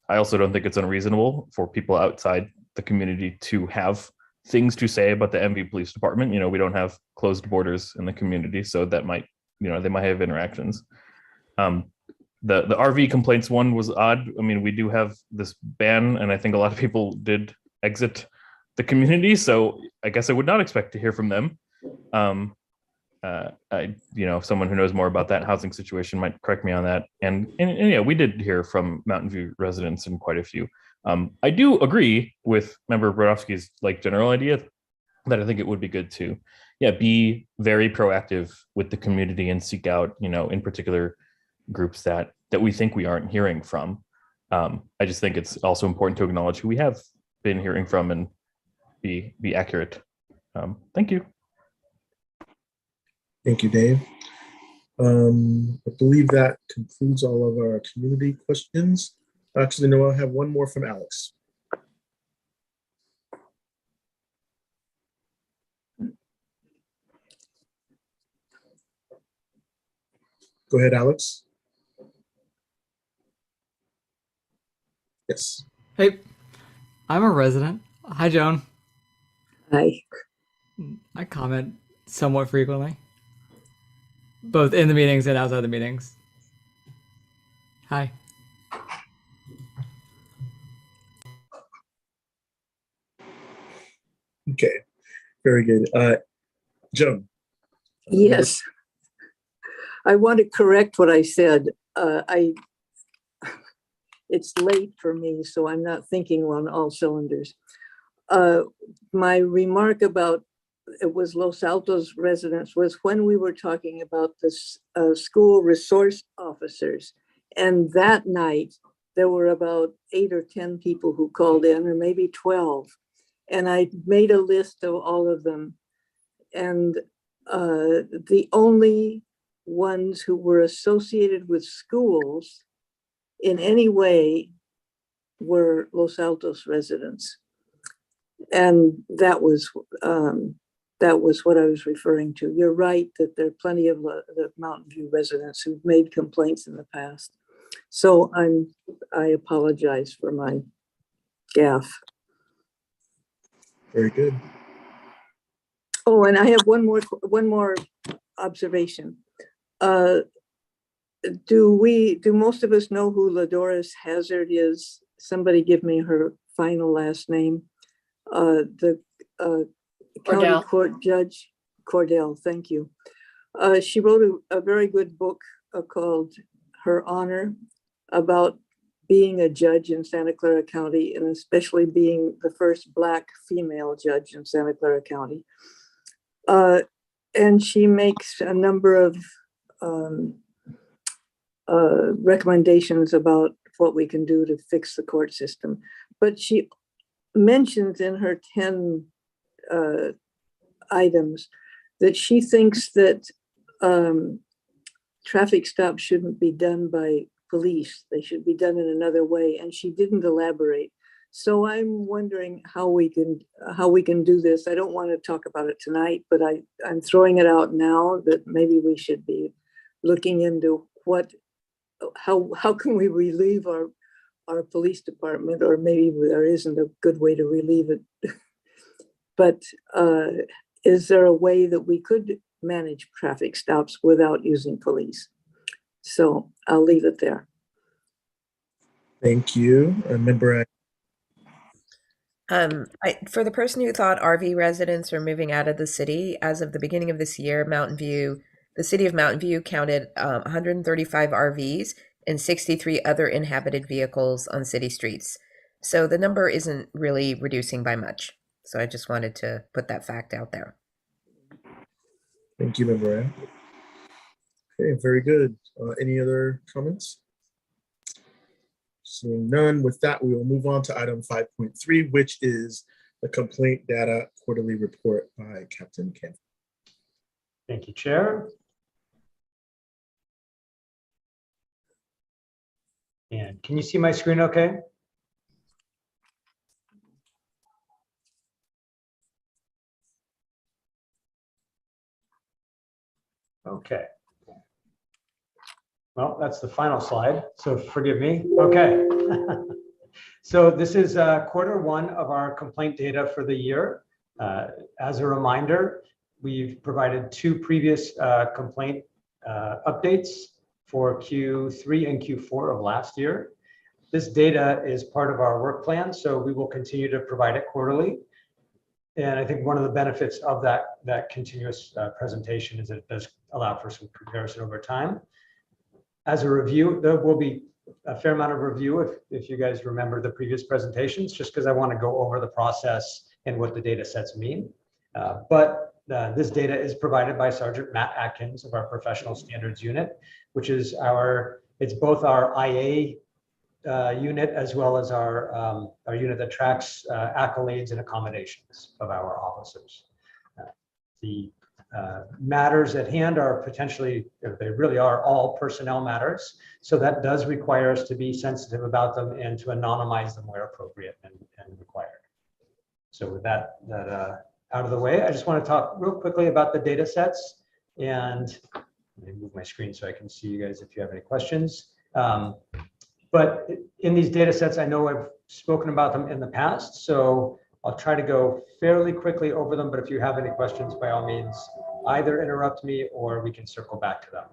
I also don't think it's unreasonable for people outside the community to have things to say about the MV Police Department. We don't have closed borders in the community, so that might, they might have interactions. The RV complaints one was odd. I mean, we do have this ban, and I think a lot of people did exit the community, so I guess I would not expect to hear from them. Someone who knows more about that housing situation might correct me on that. And yeah, we did hear from Mountain View residents and quite a few. I do agree with Member Brodowski's general idea that I think it would be good to, be very proactive with the community and seek out, in particular groups that we think we aren't hearing from. I just think it's also important to acknowledge who we have been hearing from and be accurate. Thank you. Thank you, Dave. I believe that concludes all of our community questions. Actually, no, I have one more from Alex. Go ahead, Alex. Yes. Hey, I'm a resident. Hi, Joan. Hi. I comment somewhat frequently, both in the meetings and outside the meetings. Hi. Okay, very good. Joan. Yes. I want to correct what I said. It's late for me, so I'm not thinking on all cylinders. My remark about it was Los Altos residents was when we were talking about this school resource officers. And that night, there were about 8 or 10 people who called in, or maybe 12. And I made a list of all of them. And the only ones who were associated with schools in any way were Los Altos residents. And that was what I was referring to. You're right that there are plenty of the Mountain View residents who've made complaints in the past. So I apologize for my gaffe. Very good. Oh, and I have one more observation. Do most of us know who Ladoris Hazard is? Somebody give me her final last name. The county court judge, Cordell, thank you. She wrote a very good book called Her Honor about being a judge in Santa Clara County, and especially being the first Black female judge in Santa Clara County. And she makes a number of recommendations about what we can do to fix the court system. But she mentions in her 10 items that she thinks that traffic stops shouldn't be done by police. They should be done in another way. And she didn't elaborate. So I'm wondering how we can do this. I don't want to talk about it tonight, but I'm throwing it out now that maybe we should be looking into how can we relieve our police department, or maybe there isn't a good way to relieve it. But is there a way that we could manage traffic stops without using police? So I'll leave it there. Thank you. Member. For the person who thought RV residents are moving out of the city, as of the beginning of this year, the city of Mountain View counted 135 RVs and 63 other inhabited vehicles on city streets. So the number isn't really reducing by much. So I just wanted to put that fact out there. Thank you, Member. Okay, very good. Any other comments? Seeing none, with that, we will move on to item 5.3, which is the complaint data quarterly report by Captain Kim. Thank you, Chair. And can you see my screen okay? Okay. Well, that's the final slide, so forgive me. Okay. So this is quarter one of our complaint data for the year. As a reminder, we've provided two previous complaint updates for Q3 and Q4 of last year. This data is part of our work plan, so we will continue to provide it quarterly. And I think one of the benefits of that continuous presentation is that it does allow for some comparison over time. As a review, there will be a fair amount of review if you guys remember the previous presentations, just because I want to go over the process and what the data sets mean. But this data is provided by Sergeant Matt Atkins of our Professional Standards Unit, which is it's both our IA unit as well as our unit that tracks accolades and accommodations of our officers. The matters at hand are potentially, they really are all personnel matters. So that does require us to be sensitive about them and to anonymize them where appropriate and required. So with that out of the way, I just want to talk real quickly about the data sets. And let me move my screen so I can see you guys if you have any questions. But in these data sets, I know I've spoken about them in the past, so I'll try to go fairly quickly over them, but if you have any questions, by all means, either interrupt me or we can circle back to them.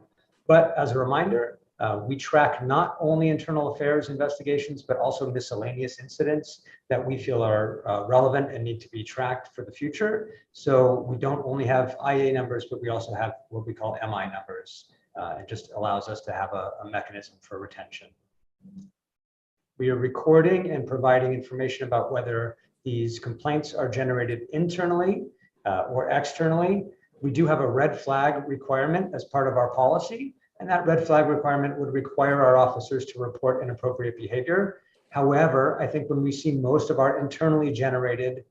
But as a reminder, we track not only internal affairs investigations, but also miscellaneous incidents that we feel are relevant and need to be tracked for the future. So we don't only have IA numbers, but we also have what we call MI numbers. It just allows us to have a mechanism for retention. We are recording and providing information about whether these complaints are generated internally or externally. We do have a red flag requirement as part of our policy, and that red flag requirement would require our officers to report inappropriate behavior. However, I think when we see most of our internally generated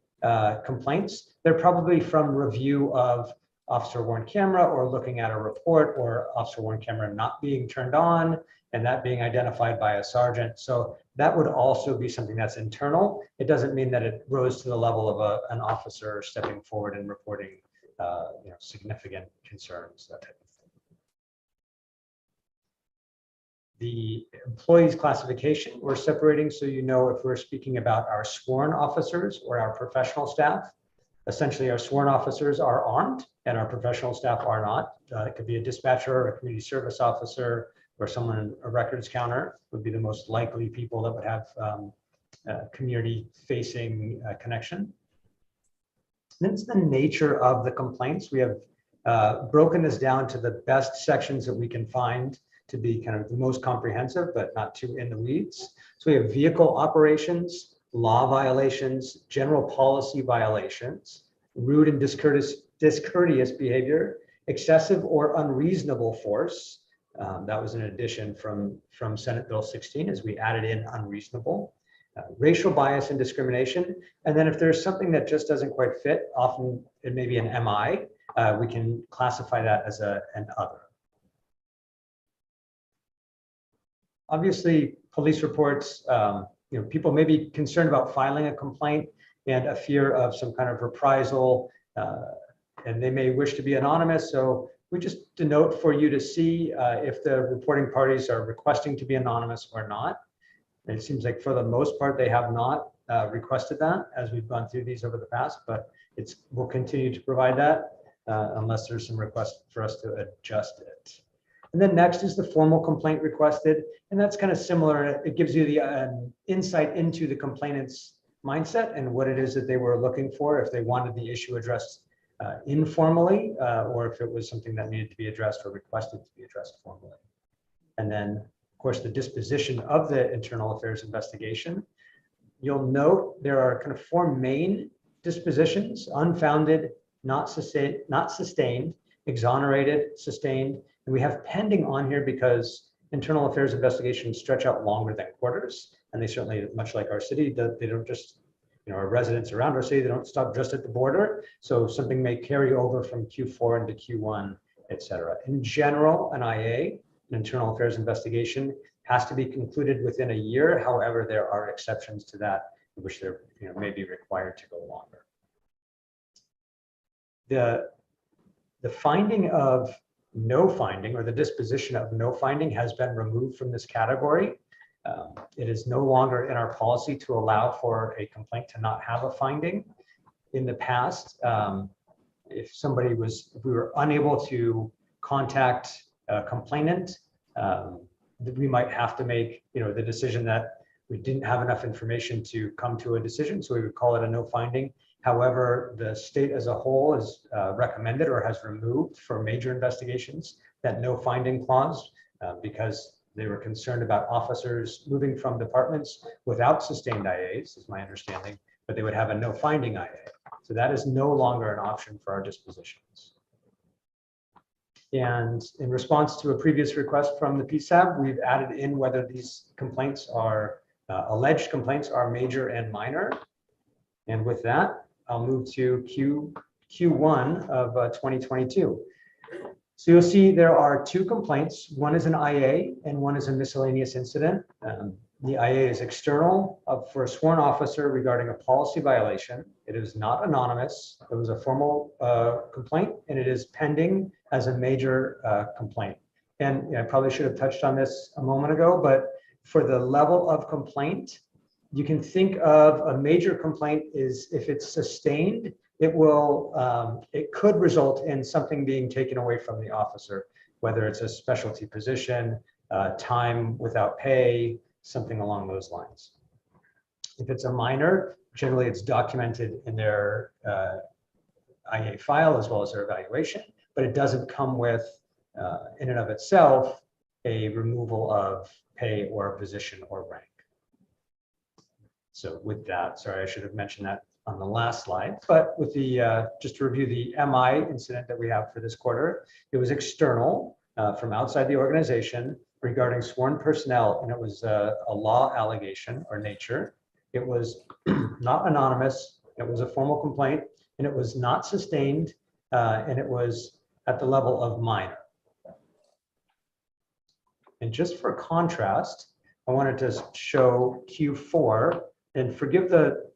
complaints, they're probably from review of officer worn camera or looking at a report or officer worn camera not being turned on and that being identified by a sergeant. So that would also be something that's internal. It doesn't mean that it rose to the level of an officer stepping forward and reporting significant concerns, that type of thing. The employees classification, we're separating so you know if we're speaking about our sworn officers or our professional staff. Essentially, our sworn officers are armed and our professional staff are not. It could be a dispatcher, a community service officer, or someone, a records counter would be the most likely people that would have community-facing connection. And it's the nature of the complaints. We have broken this down to the best sections that we can find to be kind of the most comprehensive, but not too in the weeds. So we have vehicle operations, law violations, general policy violations, rude and discourteous behavior, excessive or unreasonable force. That was an addition from Senate Bill 16 as we added in unreasonable, racial bias and discrimination. And then if there's something that just doesn't quite fit, often it may be an MI, we can classify that as an other. Obviously, police reports, people may be concerned about filing a complaint and a fear of some kind of reprisal, and they may wish to be anonymous. So we just denote for you to see if the reporting parties are requesting to be anonymous or not. It seems like for the most part, they have not requested that as we've gone through these over the past, but we'll continue to provide that unless there's some request for us to adjust it. And then next is the formal complaint requested. And that's kind of similar. It gives you the insight into the complainant's mindset and what it is that they were looking for, if they wanted the issue addressed informally, or if it was something that needed to be addressed or requested to be addressed formally. And then, of course, the disposition of the internal affairs investigation. You'll note there are kind of four main dispositions: unfounded, not sustained, exonerated, sustained. And we have pending on here because internal affairs investigations stretch out longer than quarters, and they certainly, much like our city, they don't just, our residents around our city, they don't stop just at the border. So something may carry over from Q4 into Q1, et cetera. In general, an IA, an internal affairs investigation, has to be concluded within a year. However, there are exceptions to that, which there may be required to go longer. The finding of no finding, or the disposition of no finding, has been removed from this category. It is no longer in our policy to allow for a complaint to not have a finding. In the past, if we were unable to contact a complainant, we might have to make the decision that we didn't have enough information to come to a decision, so we would call it a no finding. However, the state as a whole has recommended or has removed for major investigations that no finding clause because they were concerned about officers moving from departments without sustained IAs, is my understanding, but they would have a no finding IA. So that is no longer an option for our dispositions. And in response to a previous request from the Psab, we've added in whether these complaints are alleged complaints are major and minor. And with that, I'll move to Q1 of 2022. So you'll see there are two complaints. One is an IA and one is a miscellaneous incident. The IA is external for a sworn officer regarding a policy violation. It is not anonymous. It was a formal complaint, and it is pending as a major complaint. And I probably should have touched on this a moment ago, but for the level of complaint, you can think of a major complaint is if it's sustained, it could result in something being taken away from the officer, whether it's a specialty position, time without pay, something along those lines. If it's a minor, generally it's documented in their IA file as well as their evaluation, but it doesn't come with, in and of itself, a removal of pay or position or rank. So with that, sorry, I should have mentioned that on the last slide, but with the, just to review the MI incident that we have for this quarter, it was external from outside the organization regarding sworn personnel, and it was a law allegation or nature. It was not anonymous, it was a formal complaint, and it was not sustained, and it was at the level of minor. And just for contrast, I wanted to show Q4, and forgive the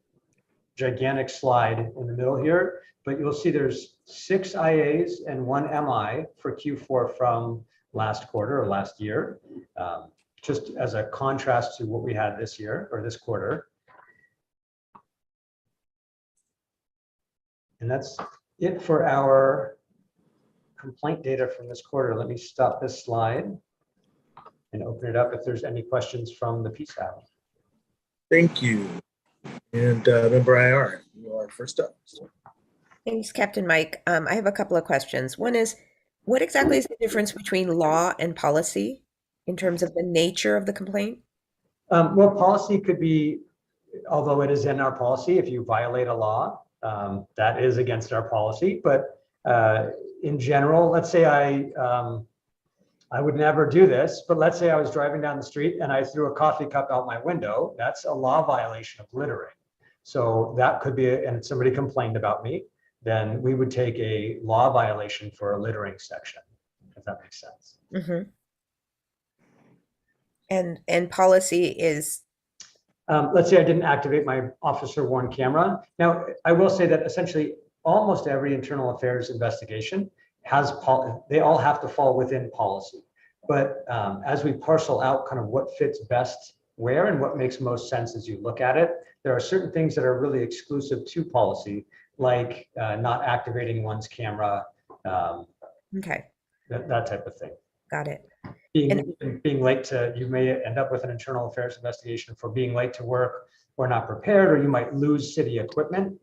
gigantic slide in the middle here, but you'll see there's 6 IAs and 1 MI for Q4 from last quarter or last year, just as a contrast to what we had this year or this quarter. And that's it for our complaint data from this quarter. Let me stop this slide and open it up if there's any questions from the Psab. Thank you. And member IR, you are first up. Thanks, Captain Mike. I have a couple of questions. One is, what exactly is the difference between law and policy in terms of the nature of the complaint? Well, policy could be, although it is in our policy, if you violate a law, that is against our policy. But in general, let's say I would never do this, but let's say I was driving down the street and I threw a coffee cup out my window. That's a law violation of littering. So that could be, and somebody complained about me, then we would take a law violation for a littering section, if that makes sense. Mm-hmm. And policy is? Let's say I didn't activate my officer worn camera. Now, I will say that essentially almost every internal affairs investigation has, they all have to fall within policy. But as we parcel out kind of what fits best where and what makes most sense as you look at it, there are certain things that are really exclusive to policy, like not activating one's camera, Okay. that type of thing. Got it. Being late to, you may end up with an internal affairs investigation for being late to work or not prepared, or you might lose city equipment,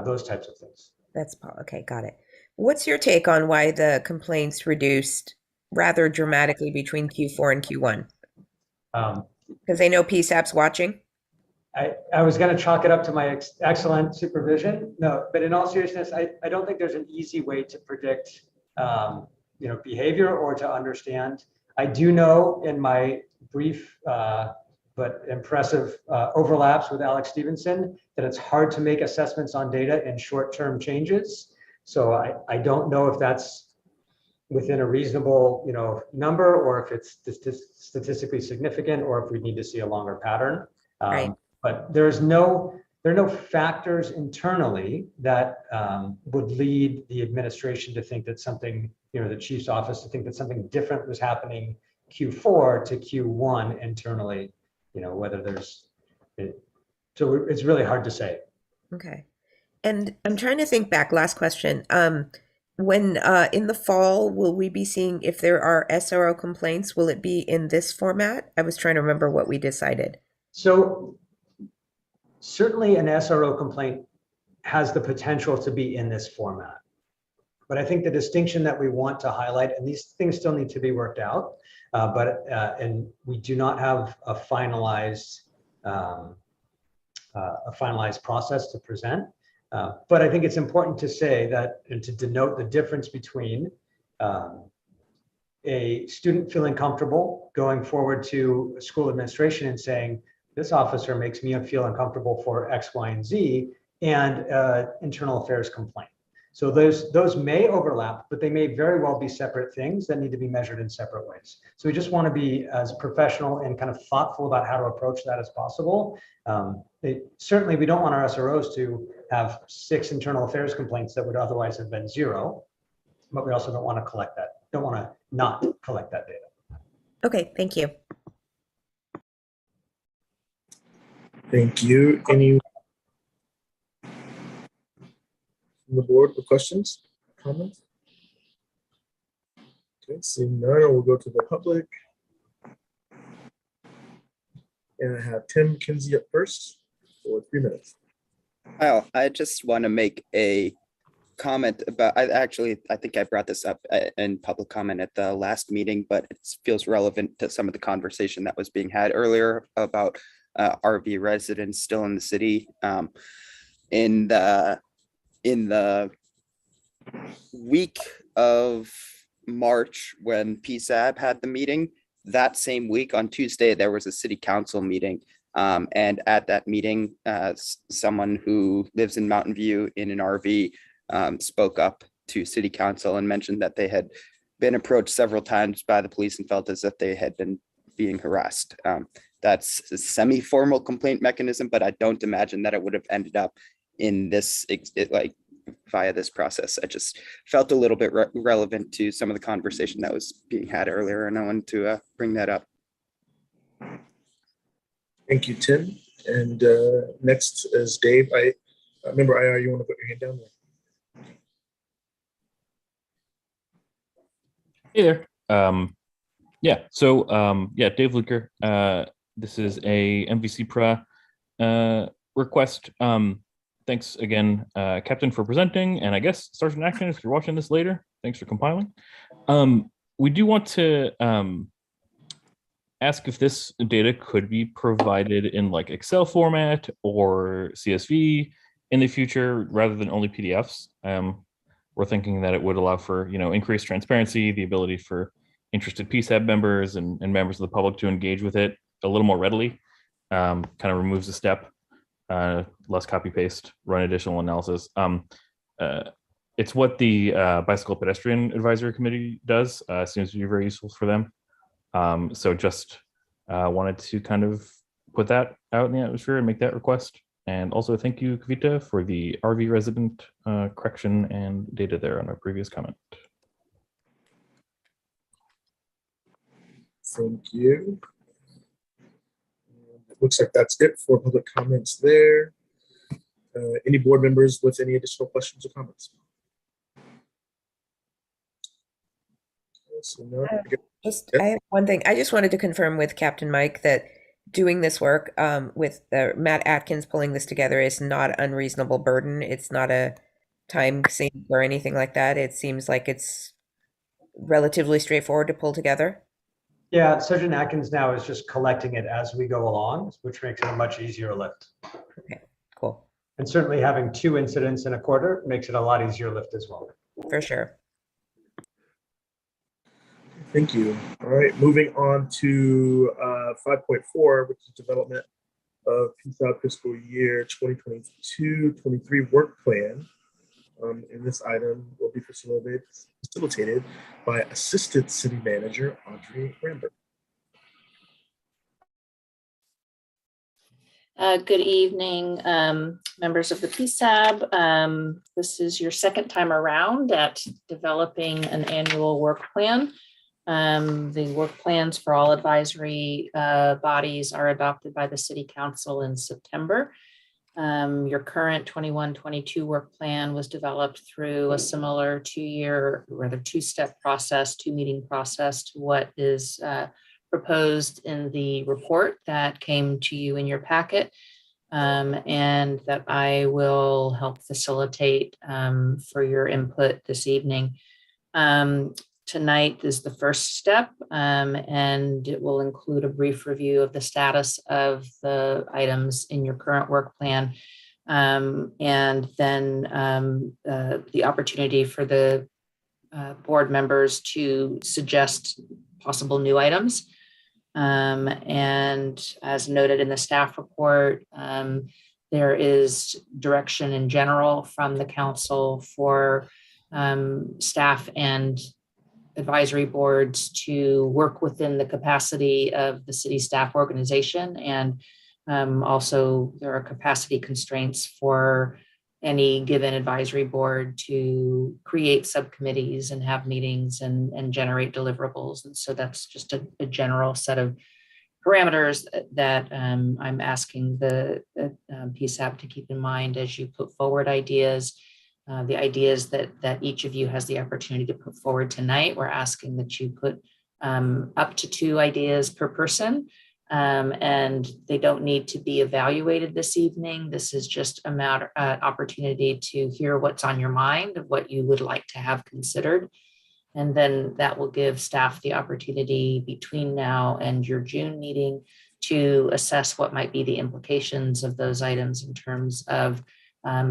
those types of things. That's okay. Got it. What's your take on why the complaints reduced rather dramatically between Q4 and Q1? Because they know PSAP's watching. I was going to chalk it up to my excellent supervision. No, but in all seriousness, I don't think there's an easy way to predict, behavior or to understand. I do know in my brief but impressive overlaps with Alex Stevenson that it's hard to make assessments on data in short-term changes. So I don't know if that's within a reasonable number, or if it's statistically significant, or if we need to see a longer pattern. Right. But there are no factors internally that would lead the administration to think that something, the chief's office to think that something different was happening Q4 to Q1 internally, whether there's, so it's really hard to say. Okay. And I'm trying to think back, last question. When in the fall, will we be seeing if there are SRO complaints? Will it be in this format? I was trying to remember what we decided. So certainly an SRO complaint has the potential to be in this format. But I think the distinction that we want to highlight, and these things still need to be worked out, and we do not have a finalized process to present. But I think it's important to say that, and to denote the difference between a student feeling comfortable going forward to a school administration and saying, this officer makes me feel uncomfortable for X, Y, and Z, and internal affairs complaint. So those may overlap, but they may very well be separate things that need to be measured in separate ways. So we just want to be as professional and kind of thoughtful about how to approach that as possible. Certainly, we don't want our SROs to have 6 internal affairs complaints that would otherwise have been 0, but we also don't want to not collect that data. Okay, thank you. Thank you. Any from the board with questions, comments? Okay, seeing none, we'll go to the public. And I have Tim Kinsey up first for 3 minutes. Well, I just want to make a comment about, I think I brought this up in public comment at the last meeting, but it feels relevant to some of the conversation that was being had earlier about RV residents still in the city. In the week of March, when Psab had the meeting, that same week on Tuesday, there was a city council meeting. And at that meeting, someone who lives in Mountain View in an RV spoke up to city council and mentioned that they had been approached several times by the police and felt as if they had been being harassed. That's a semi-formal complaint mechanism, but I don't imagine that it would have ended up in this, via this process. I just felt a little bit relevant to some of the conversation that was being had earlier, and I wanted to bring that up. Thank you, Tim. And next is Dave. I remember, IR, you want to put your hand down there? Hey there. Dave Luker. This is a MVC PRA request. Thanks again, Captain, for presenting, and I guess Sergeant Atkins, if you're watching this later, thanks for compiling. We do want to ask if this data could be provided in like Excel format or CSV in the future rather than only PDFs. We're thinking that it would allow for increased transparency, the ability for interested Psab members and members of the public to engage with it a little more readily. Kind of removes a step, less copy paste, run additional analysis. It's what the Bicycle Pedestrian Advisory Committee does. Seems to be very useful for them. So just wanted to kind of put that out in the atmosphere and make that request. And also thank you, Kavita, for the RV resident correction and data there on our previous comment. Thank you. It looks like that's it for public comments there. Any board members with any additional questions or comments? So no, I have one thing. I just wanted to confirm with Captain Mike that doing this work with Matt Atkins pulling this together is not unreasonable burden. It's not a time sink or anything like that. It seems like it's relatively straightforward to pull together. Yeah, Sergeant Atkins now is just collecting it as we go along, which makes it a much easier lift. Okay, cool. And certainly having 2 incidents in a quarter makes it a lot easier lift as well. For sure. Thank you. All right, moving on to 5.4, which is development of Psab fiscal year 2022-23 work plan. And this item will be facilitated by Assistant City Manager Audrey Ramberg. Good evening, members of the Psab. This is your second time around at developing an annual work plan. The work plans for all advisory bodies are adopted by the City Council in September. Your current 21-22 work plan was developed through a similar two-step process, two-meeting process to what is proposed in the report that came to you in your packet, and that I will help facilitate for your input this evening. Tonight is the first step, and it will include a brief review of the status of the items in your current work plan, and then the opportunity for the board members to suggest possible new items. And as noted in the staff report, there is direction in general from the council for staff and advisory boards to work within the capacity of the city staff organization. And also there are capacity constraints for any given advisory board to create subcommittees and have meetings and generate deliverables. And so that's just a general set of parameters that I'm asking the Psab to keep in mind as you put forward ideas. The ideas that each of you has the opportunity to put forward tonight. We're asking that you put up to 2 ideas per person, and they don't need to be evaluated this evening. This is just a matter, opportunity to hear what's on your mind of what you would like to have considered. And then that will give staff the opportunity between now and your June meeting to assess what might be the implications of those items in terms of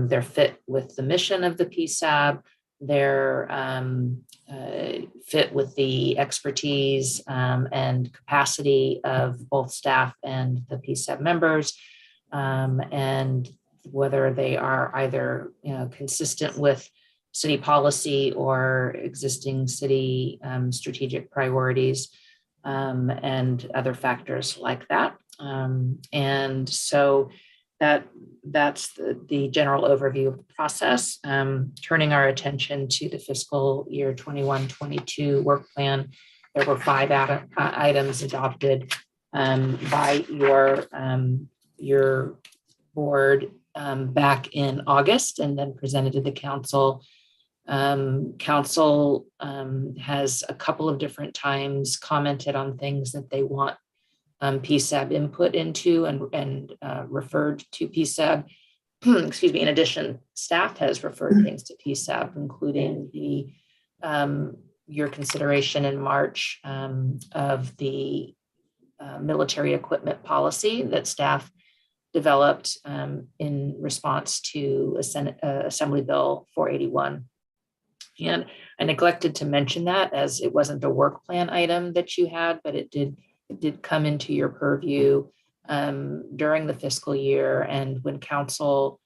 their fit with the mission of the Psab, their fit with the expertise and capacity of both staff and the Psab members, and whether they are either consistent with city policy or existing city strategic priorities, and other factors like that. And so that's the general overview of the process. Turning our attention to the fiscal year 21-22 work plan, there were 5 items adopted by your board back in August and then presented to the council. Council has a couple of different times commented on things that they want Psab input into and referred to Psab. Excuse me. In addition, staff has referred things to Psab, including the your consideration in March of the military equipment policy that staff developed in response to Assembly Bill 481. And I neglected to mention that, as it wasn't a work plan item that you had, but it did come into your purview during the fiscal year. And when council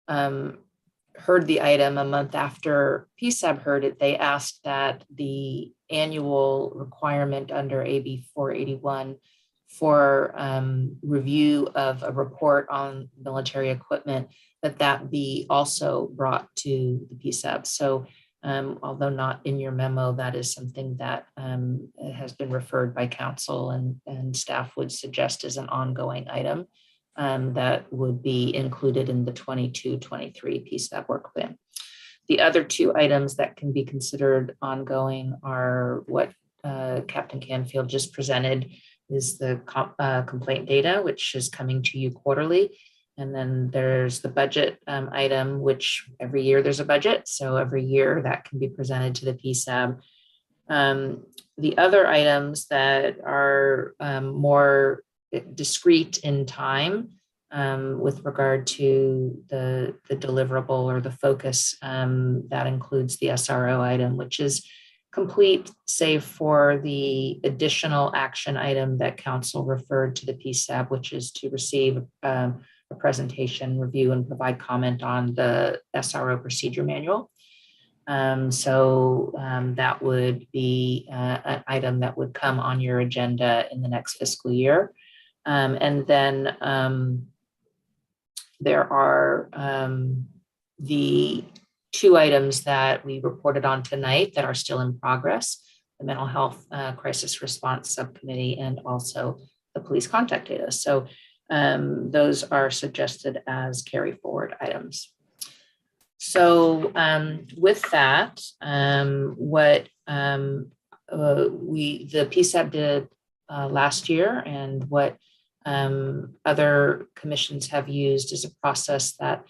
heard the item a month after Psab heard it, they asked that the annual requirement under AB 481 for review of a report on military equipment, that be also brought to the Psab. So although not in your memo, that is something that has been referred by council and staff would suggest as an ongoing item that would be included in the 22-23 Psab work plan. The other 2 items that can be considered ongoing are what Captain Canfield just presented, is the complaint data, which is coming to you quarterly. And then there's the budget item, which every year there's a budget. So every year that can be presented to the Psab. The other items that are more discrete in time with regard to the deliverable or the focus, that includes the SRO item, which is complete, save for the additional action item that council referred to the Psab, which is to receive a presentation, review, and provide comment on the SRO procedure manual. That would be an item that would come on your agenda in the next fiscal year. And then there are the two items that we reported on tonight that are still in progress: the Mental Health Crisis Response Subcommittee and also the police contact data. So those are suggested as carry forward items. So with that, what the Psab did last year and what other commissions have used is a process that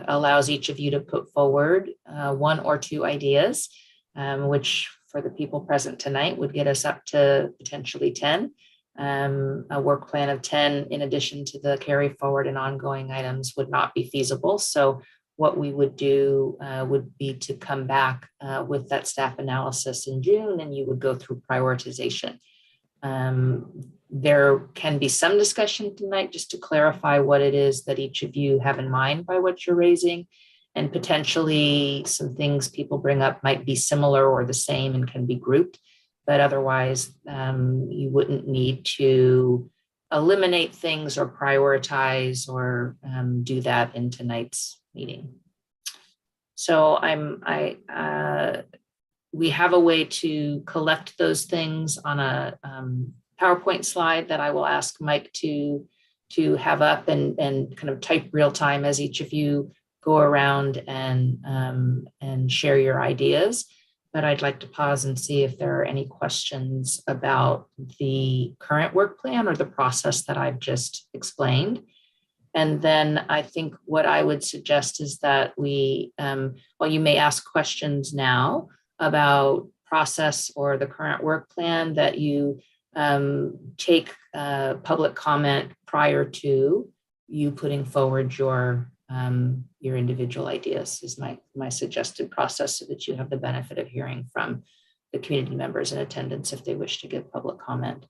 allows each of you to put forward one or two ideas, which for the people present tonight would get us up to potentially 10. A work plan of 10 in addition to the carry forward and ongoing items would not be feasible. So what we would do would be to come back with that staff analysis in June, and you would go through prioritization. There can be some discussion tonight just to clarify what it is that each of you have in mind by what you're raising, and potentially some things people bring up might be similar or the same and can be grouped, but otherwise you wouldn't need to eliminate things or prioritize or do that in tonight's meeting. So we have a way to collect those things on a PowerPoint slide that I will ask Mike to have up and kind of type real time as each of you go around and share your ideas. But I'd like to pause and see if there are any questions about the current work plan or the process that I've just explained. And then I think what I would suggest is that we, well, you may ask questions now about process or the current work plan, that you take public comment prior to you putting forward your individual ideas is my suggested process, so that you have the benefit of hearing from the community members in attendance if they wish to give public comment.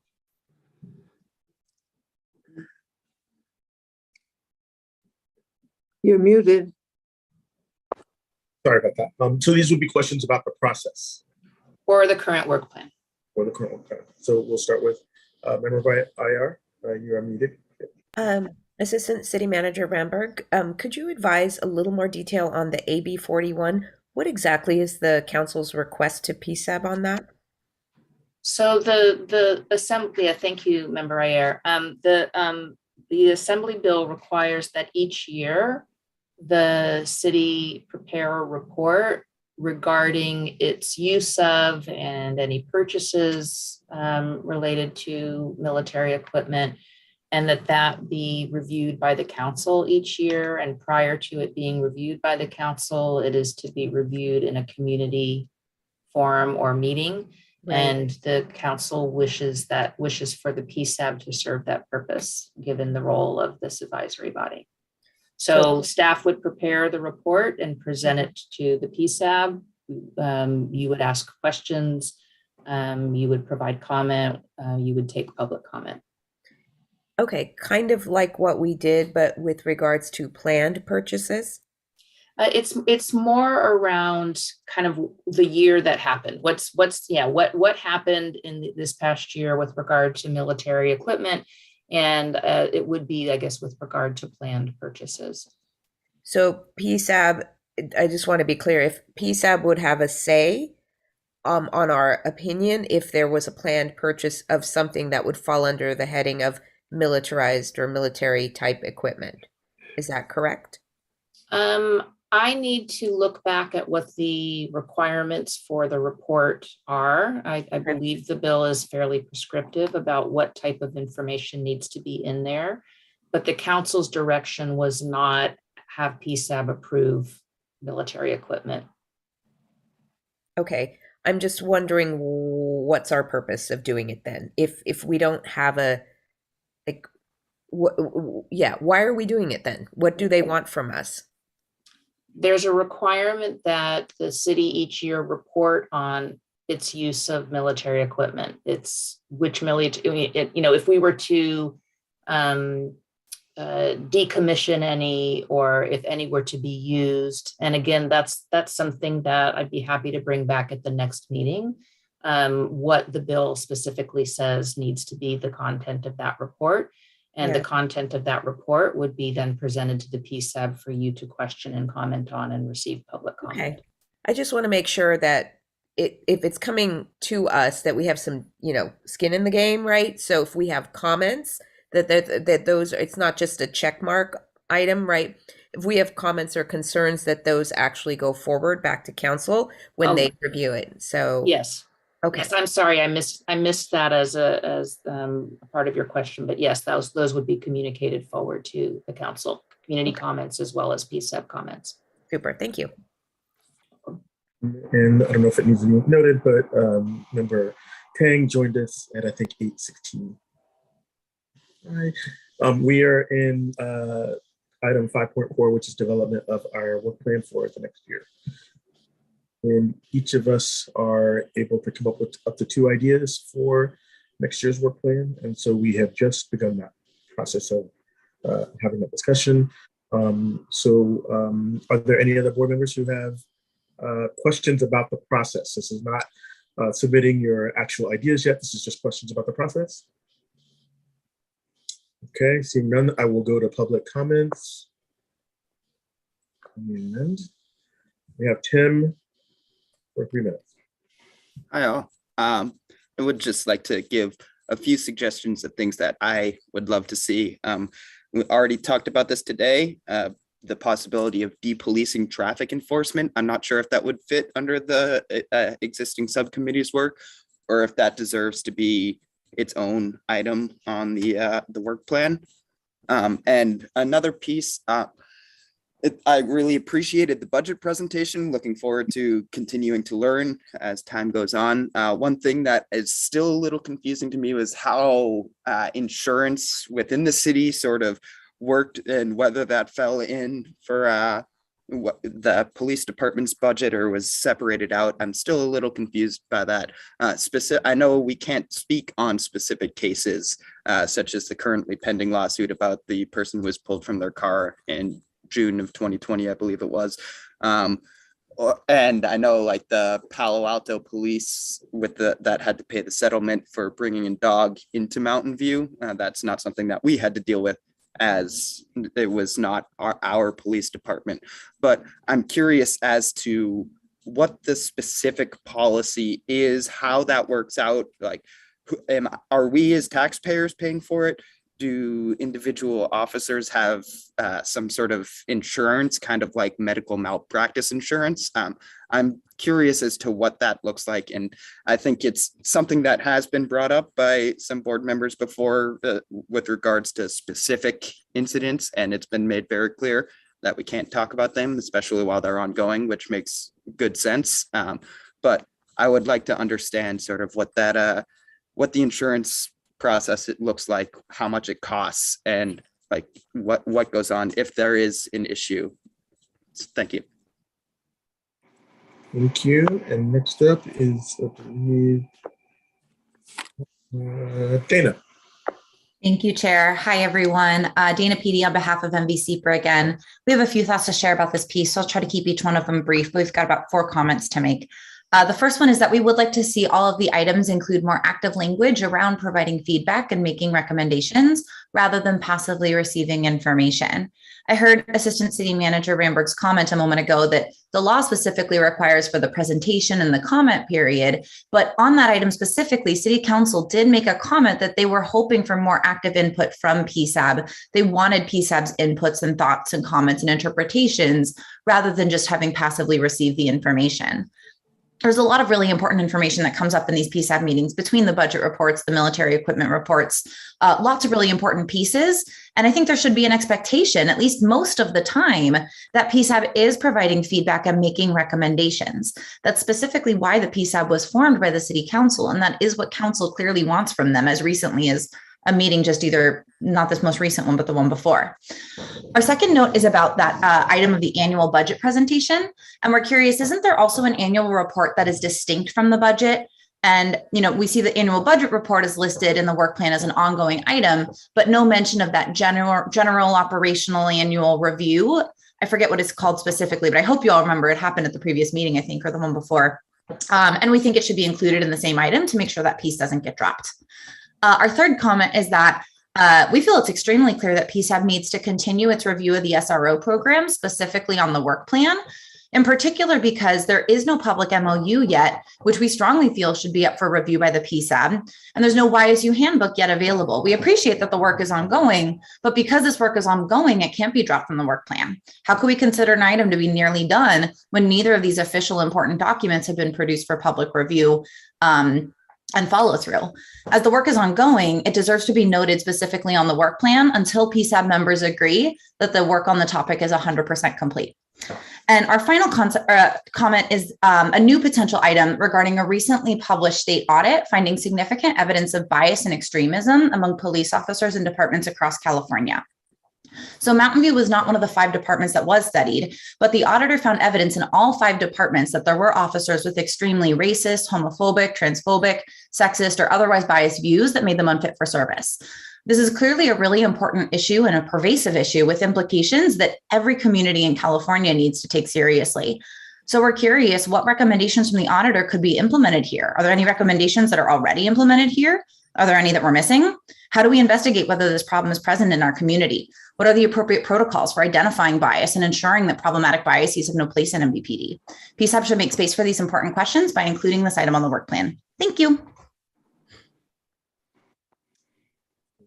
You're muted. Sorry about that. So these would be questions about the process. Or the current work plan. Or the current work plan. So we'll start with member by IR. You are muted. Assistant City Manager Ramberg, could you advise a little more detail on the AB 41? What exactly is the council's request to Psab on that? So the assembly, thank you, Member Ayer. The assembly bill requires that each year the city prepare a report regarding its use of and any purchases related to military equipment, and that be reviewed by the council each year. And prior to it being reviewed by the council, it is to be reviewed in a community forum or meeting. Right. And the council wishes for the Psab to serve that purpose, given the role of this advisory body. So staff would prepare the report and present it to the Psab. You would ask questions, you would provide comment, you would take public comment. Okay, kind of like what we did, but with regards to planned purchases? It's more around kind of the year that happened. What happened in this past year with regard to military equipment, and it would be, I guess, with regard to planned purchases. So Psab, I just want to be clear, if Psab would have a say on our opinion if there was a planned purchase of something that would fall under the heading of militarized or military type equipment. Is that correct? I need to look back at what the requirements for the report are. I believe the bill is fairly prescriptive about what type of information needs to be in there, but the council's direction was not have Psab approve military equipment. Okay, I'm just wondering what's our purpose of doing it then? If we don't have a, like, why are we doing it then? What do they want from us? there's a requirement that the city each year report on its use of military equipment. It's which military, if we were to decommission any, or if any were to be used. And again, that's something that I'd be happy to bring back at the next meeting. What the bill specifically says needs to be the content of that report. And the content of that report would be then presented to the Psab for you to question and comment on and receive public comment. Okay. I just want to make sure that if it's coming to us, that we have some, skin in the game, right? So if we have comments, that those, it's not just a check mark item, right? If we have comments or concerns, that those actually go forward back to council when they review it. So yes. Okay. Yes, I'm sorry, I missed that as a part of your question, but yes, those would be communicated forward to the council, community comments as well as Psab comments. Super, thank you. And I don't know if it needs to be noted, but member Tang joined us at I think 8:16. We are in item 5.4, which is development of our work plan for the next year. And each of us are able to come up with up to 2 ideas for next year's work plan. And so we have just begun that process of having that discussion. Are there any other board members who have questions about the process? This is not submitting your actual ideas yet. This is just questions about the process. Okay, seeing none, I will go to public comments. And we have Tim for 3 minutes. Hi all. I would just like to give a few suggestions of things that I would love to see. We already talked about this today, the possibility of depolicing traffic enforcement. I'm not sure if that would fit under the existing subcommittee's work, or if that deserves to be its own item on the work plan. And another piece, I really appreciated the budget presentation. Looking forward to continuing to learn as time goes on. One thing that is still a little confusing to me was how insurance within the city sort of worked, and whether that fell in for what the police department's budget or was separated out. I'm still a little confused by that. I know we can't speak on specific cases, such as the currently pending lawsuit about the person who was pulled from their car in June of 2020, I believe it was. And I know like the Palo Alto police that had to pay the settlement for bringing a dog into Mountain View. That's not something that we had to deal with, as it was not our police department. But I'm curious as to what the specific policy is, how that works out. Like, are we as taxpayers paying for it? Do individual officers have some sort of insurance, kind of like medical malpractice insurance? I'm curious as to what that looks like. And I think it's something that has been brought up by some board members before with regards to specific incidents. And it's been made very clear that we can't talk about them, especially while they're ongoing, which makes good sense. But I would like to understand sort of what the insurance process it looks like, how much it costs, and like what goes on if there is an issue. Thank you. Thank you. And next up is, I believe, Dana. Thank you, Chair. Hi, everyone. Dana Peedy on behalf of MVC again. We have a few thoughts to share about this piece, so I'll try to keep each one of them brief, but we've got about 4 comments to make. The first one is that we would like to see all of the items include more active language around providing feedback and making recommendations rather than passively receiving information. I heard Assistant City Manager Ramberg's comment a moment ago that the law specifically requires for the presentation and the comment period, but on that item specifically, City Council did make a comment that they were hoping for more active input from Psab. They wanted Psab's inputs and thoughts and comments and interpretations rather than just having passively received the information. There's a lot of really important information that comes up in these Psab meetings between the budget reports, the military equipment reports, lots of really important pieces. And I think there should be an expectation, at least most of the time, that Psab is providing feedback and making recommendations. That's specifically why the Psab was formed by the City Council. And that is what Council clearly wants from them as recently as a meeting, just either not this most recent one, but the one before. Our second note is about that item of the annual budget presentation. And we're curious, isn't there also an annual report that is distinct from the budget? And, we see the annual budget report is listed in the work plan as an ongoing item, but no mention of that general operational annual review. I forget what it's called specifically, but I hope you all remember it happened at the previous meeting, I think, or the one before. And we think it should be included in the same item to make sure that piece doesn't get dropped. Our third comment is that we feel it's extremely clear that Psab needs to continue its review of the SRO program, specifically on the work plan, in particular because there is no public MOU yet, which we strongly feel should be up for review by the Psab, and there's no YSU handbook yet available. We appreciate that the work is ongoing, but because this work is ongoing, it can't be dropped from the work plan. How could we consider an item to be nearly done when neither of these official important documents have been produced for public review and follow through? As the work is ongoing, it deserves to be noted specifically on the work plan until Psab members agree that the work on the topic is 100% complete. And our final comment is a new potential item regarding a recently published state audit finding significant evidence of bias and extremism among police officers and departments across California. So Mountain View was not one of the 5 departments that was studied, but the auditor found evidence in all 5 departments that there were officers with extremely racist, homophobic, transphobic, sexist, or otherwise biased views that made them unfit for service. This is clearly a really important issue and a pervasive issue with implications that every community in California needs to take seriously. So we're curious what recommendations from the auditor could be implemented here. Are there any recommendations that are already implemented here? Are there any that we're missing? How do we investigate whether this problem is present in our community? What are the appropriate protocols for identifying bias and ensuring that problematic biases have no place in MVPD? Psab should make space for these important questions by including this item on the work plan. Thank you.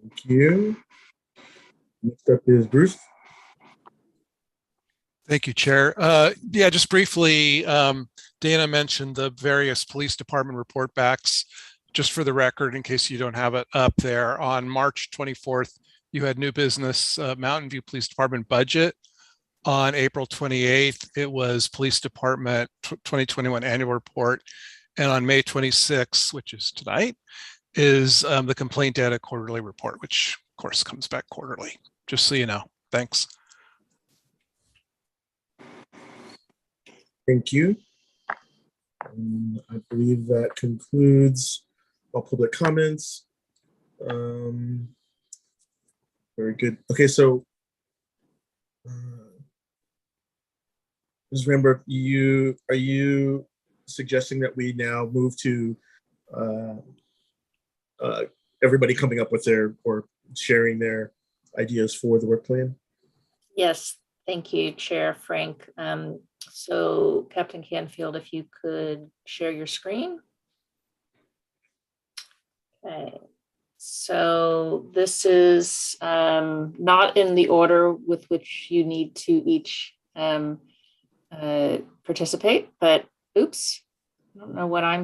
Thank you. Next up is Bruce. Thank you, Chair. Yeah, just briefly, Dana mentioned the various police department report backs. Just for the record, in case you don't have it up there, on March 24th, you had new business Mountain View Police Department budget. On April 28th, it was Police Department 2021 annual report. And on May 26th, which is tonight, is the complaint data quarterly report, which of course comes back quarterly, just so you know. Thanks. Thank you. I believe that concludes all public comments. Very good. Okay, so Ms. Ramberg, are you suggesting that we now move to everybody coming up with their or sharing their ideas for the work plan? Yes, thank you, Chair Frank. So Captain Canfield, if you could share your screen. Okay, so this is not in the order with which you need to each participate, but oops, I don't know what I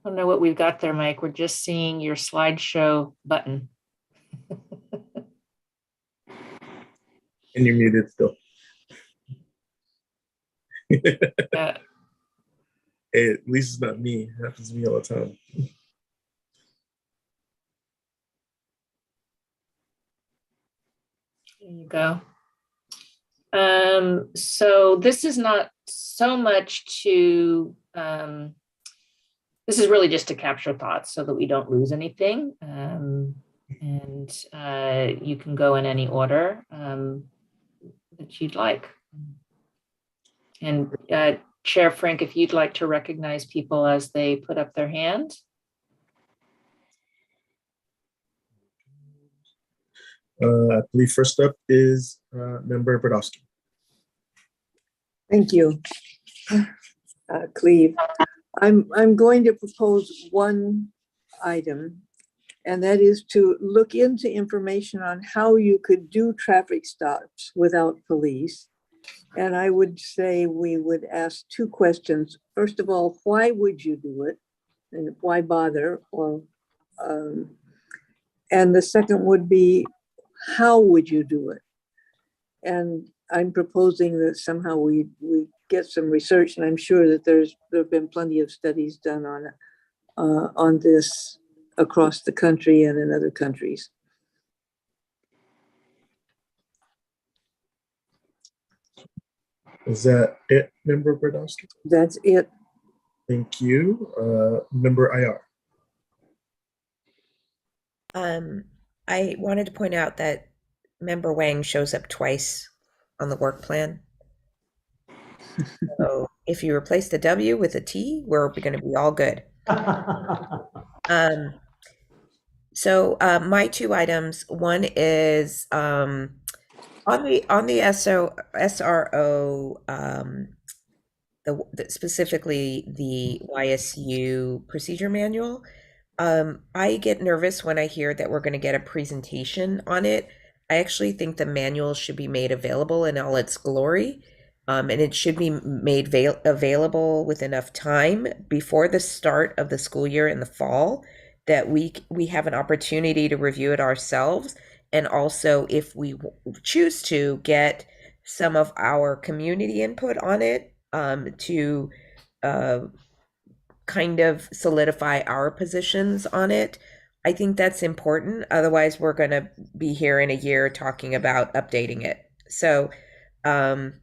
don't know what we've got there, Mike. We're just seeing your slideshow button. And you're muted still. Hey, at least it's not me. It happens to me all the time. There you go. So this is not so much to, this is really just to capture thoughts so that we don't lose anything. And you can go in any order that you'd like. And Chair Frank, if you'd like to recognize people as they put up their hand. I believe first up is Member Brodowski. Thank you, Cleve. I'm going to propose one item, and that is to look into information on how you could do traffic stops without police. And I would say we would ask 2 questions. First of all, why would you do it? And why bother? Or, and the second would be, how would you do it? And I'm proposing that somehow we get some research, and I'm sure that there have been plenty of studies done on this across the country and in other countries. Is that it, Member Brodowski? That's it. Thank you. Member IR. I wanted to point out that Member Wang shows up twice on the work plan. So if you replace the W with a T, we're going to be all good. My two items. One is on the SRO, specifically the YSU procedure manual. I get nervous when I hear that we're going to get a presentation on it. I actually think the manual should be made available in all its glory. And it should be made available with enough time before the start of the school year in the fall that we have an opportunity to review it ourselves. And also, if we choose to, get some of our community input on it to kind of solidify our positions on it. I think that's important. Otherwise, we're going to be here in a year talking about updating it. So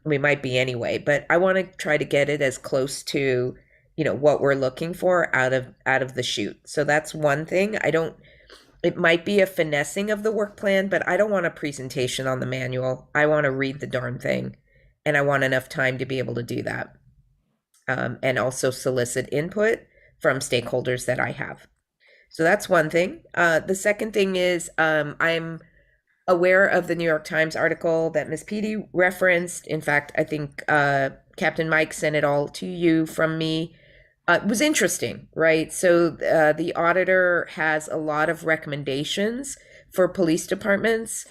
we might be anyway, but I want to try to get it as close to, what we're looking for out of the chute. So that's one thing. It might be a finessing of the work plan, but I don't want a presentation on the manual. I want to read the darn thing, and I want enough time to be able to do that. And also solicit input from stakeholders that I have. So that's one thing. The second thing is I'm aware of the New York Times article that Ms. Petey referenced. In fact, I think Captain Mike sent it all to you from me. It was interesting, right? So the auditor has a lot of recommendations for police departments.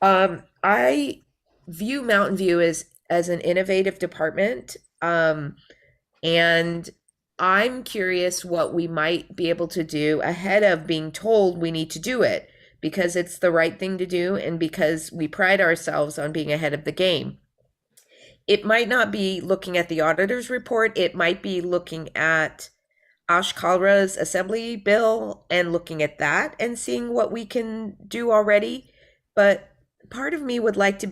I view Mountain View as an innovative department. And I'm curious what we might be able to do ahead of being told we need to do it, because it's the right thing to do and because we pride ourselves on being ahead of the game. It might not be looking at the auditor's report. It might be looking at Ash Kalra's assembly bill and looking at that and seeing what we can do already. But part of me would like to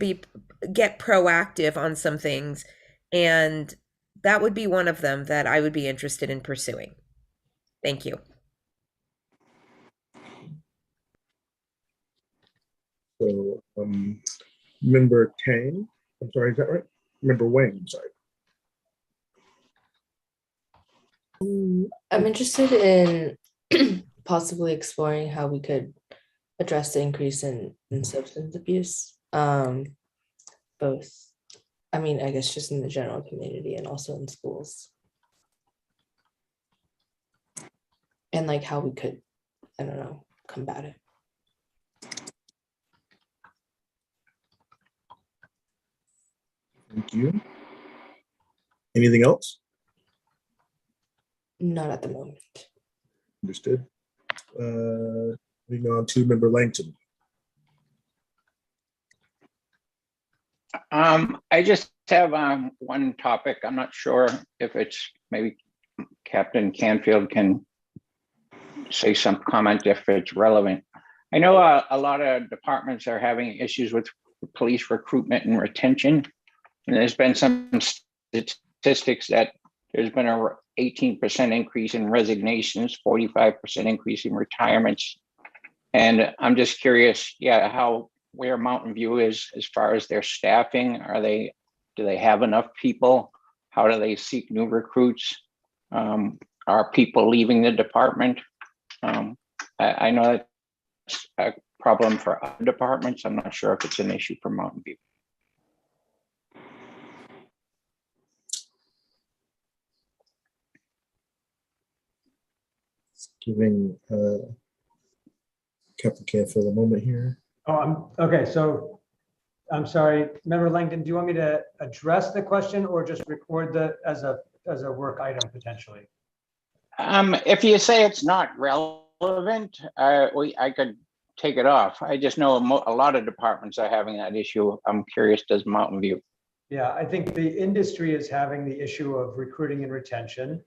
get proactive on some things, and that would be one of them that I would be interested in pursuing. Thank you. So, Member Tang, I'm sorry, is that right? Member Wang, I'm sorry. I'm interested in possibly exploring how we could address the increase in substance abuse, both, I guess just in the general community and also in schools. And like how we could, combat it. Thank you. Anything else? Not at the moment. Understood. Moving on to Member Langton. I just have one topic. I'm not sure if it's maybe Captain Canfield can say some comment if it's relevant. I know a lot of departments are having issues with police recruitment and retention. And there's been some statistics that there's been a 18% increase in resignations, 45% increase in retirements. And I'm just curious, where Mountain View is as far as their staffing. Do they have enough people? How do they seek new recruits? Are people leaving the department? I know that's a problem for other departments. I'm not sure if it's an issue for Mountain View. Giving Captain Canfield a moment here. Okay. So I'm sorry, Member Langton, do you want me to address the question or just record as a work item potentially? If you say it's not relevant, I could take it off. I just know a lot of departments are having that issue. I'm curious, does Mountain View? Yeah, I think the industry is having the issue of recruiting and retention.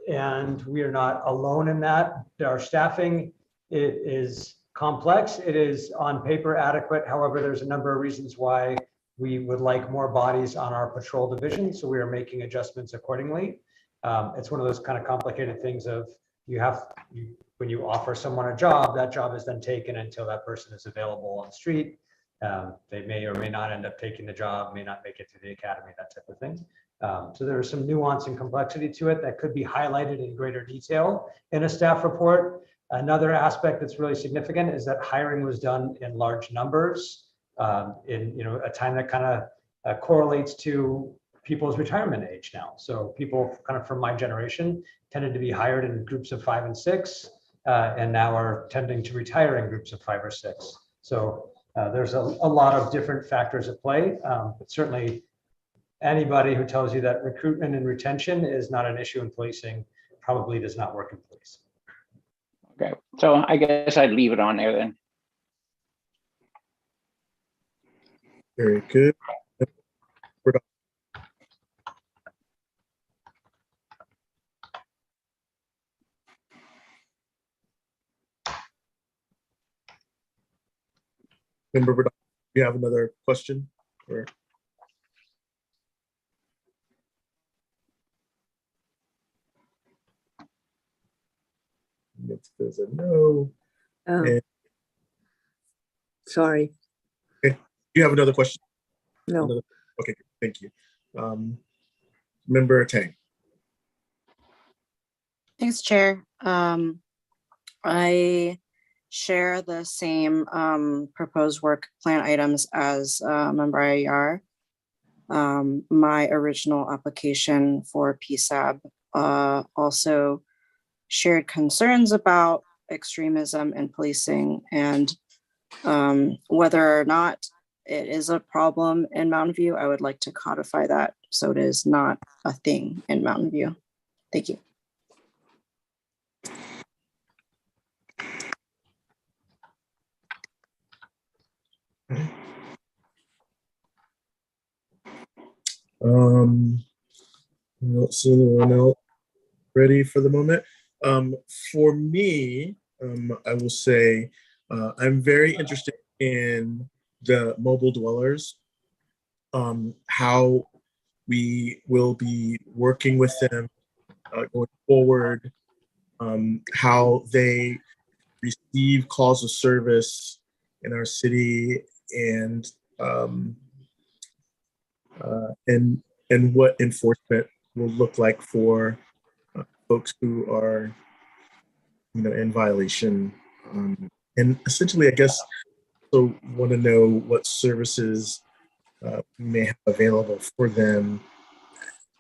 And we are not alone in that. Our staffing is complex. It is on paper adequate. However, there's a number of reasons why we would like more bodies on our patrol division. So we are making adjustments accordingly. It's one of those kind of complicated things of when you offer someone a job, that job is then taken until that person is available on the street. They may or may not end up taking the job, may not make it to the academy, that type of thing. So there is some nuance and complexity to it that could be highlighted in greater detail in a staff report. Another aspect that's really significant is that hiring was done in large numbers in a time that kind of correlates to people's retirement age now. So people kind of from my generation tended to be hired in groups of 5 and 6, and now are tending to retire in groups of 5 or 6. So there's a lot of different factors at play, but certainly anybody who tells you that recruitment and retention is not an issue in policing probably does not work in police. Okay, so I guess I'd leave it on there then. Very good. Member Verdon, you have another question? Or? If there's a no. And, Sorry. okay. You have another question? No. Okay, thank you. Member Tang. Thanks, Chair. I share the same proposed work plan items as Member IER. My original application for Psab also shared concerns about extremism in policing and whether or not it is a problem in Mountain View. I would like to codify that so it is not a thing in Mountain View. Thank you. Let's see anyone else ready for the moment. For me, I will say I'm very interested in the mobile dwellers, how we will be working with them going forward, how they receive calls of service in our city, and what enforcement will look like for folks who are, in violation. And essentially, I guess, so want to know what services we may have available for them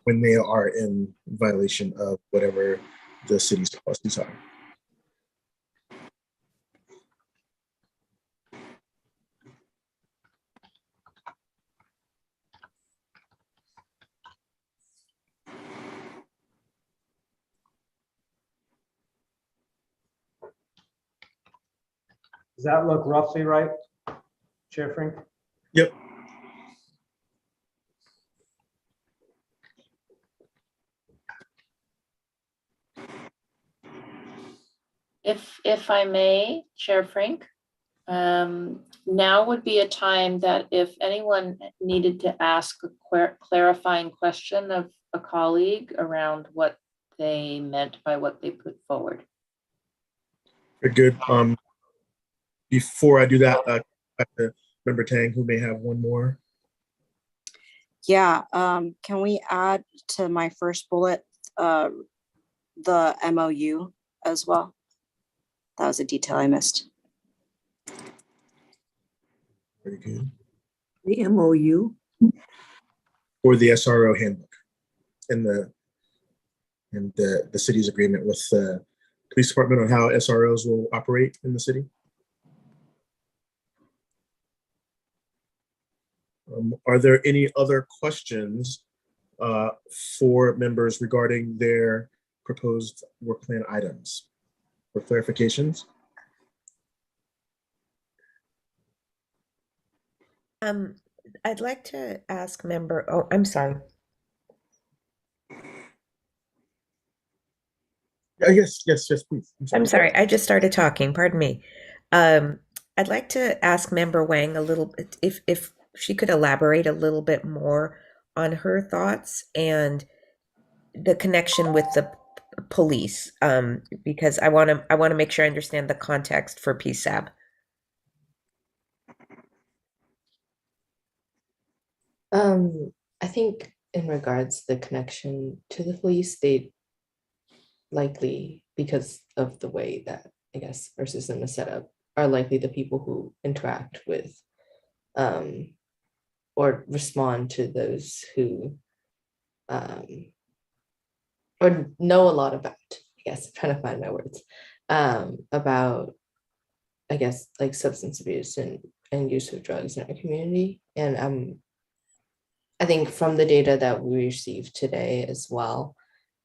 when they are in violation of whatever the city's policies are. Does that look roughly right, Chair Frank? Yep. If I may, Chair Frank, now would be a time that if anyone needed to ask a clarifying question of a colleague around what they meant by what they put forward. Very good. Before I do that, I have to Member Tang, who may have one more. Yeah, can we add to my first bullet the MOU as well? That was a detail I missed. Very good. The MOU? Or the SRO handbook and the city's agreement with the police department on how SROs will operate in the city. Are there any other questions for members regarding their proposed work plan items or clarifications? I'd like to ask member, oh, I'm sorry. Yes, please. I'm sorry, I just started talking, pardon me. Um, I'd like to ask Member Wang a little bit if she could elaborate a little bit more on her thoughts and the connection with the police, because I want to make sure I understand the context for PSAB. I think in regards to the connection to the police, they likely, because of the way that I guess our system is set up, are likely the people who interact with or respond to those who or know a lot about, I guess I'm trying to find my words, about, I guess, like substance abuse and use of drugs in our community. And I think from the data that we received today as well,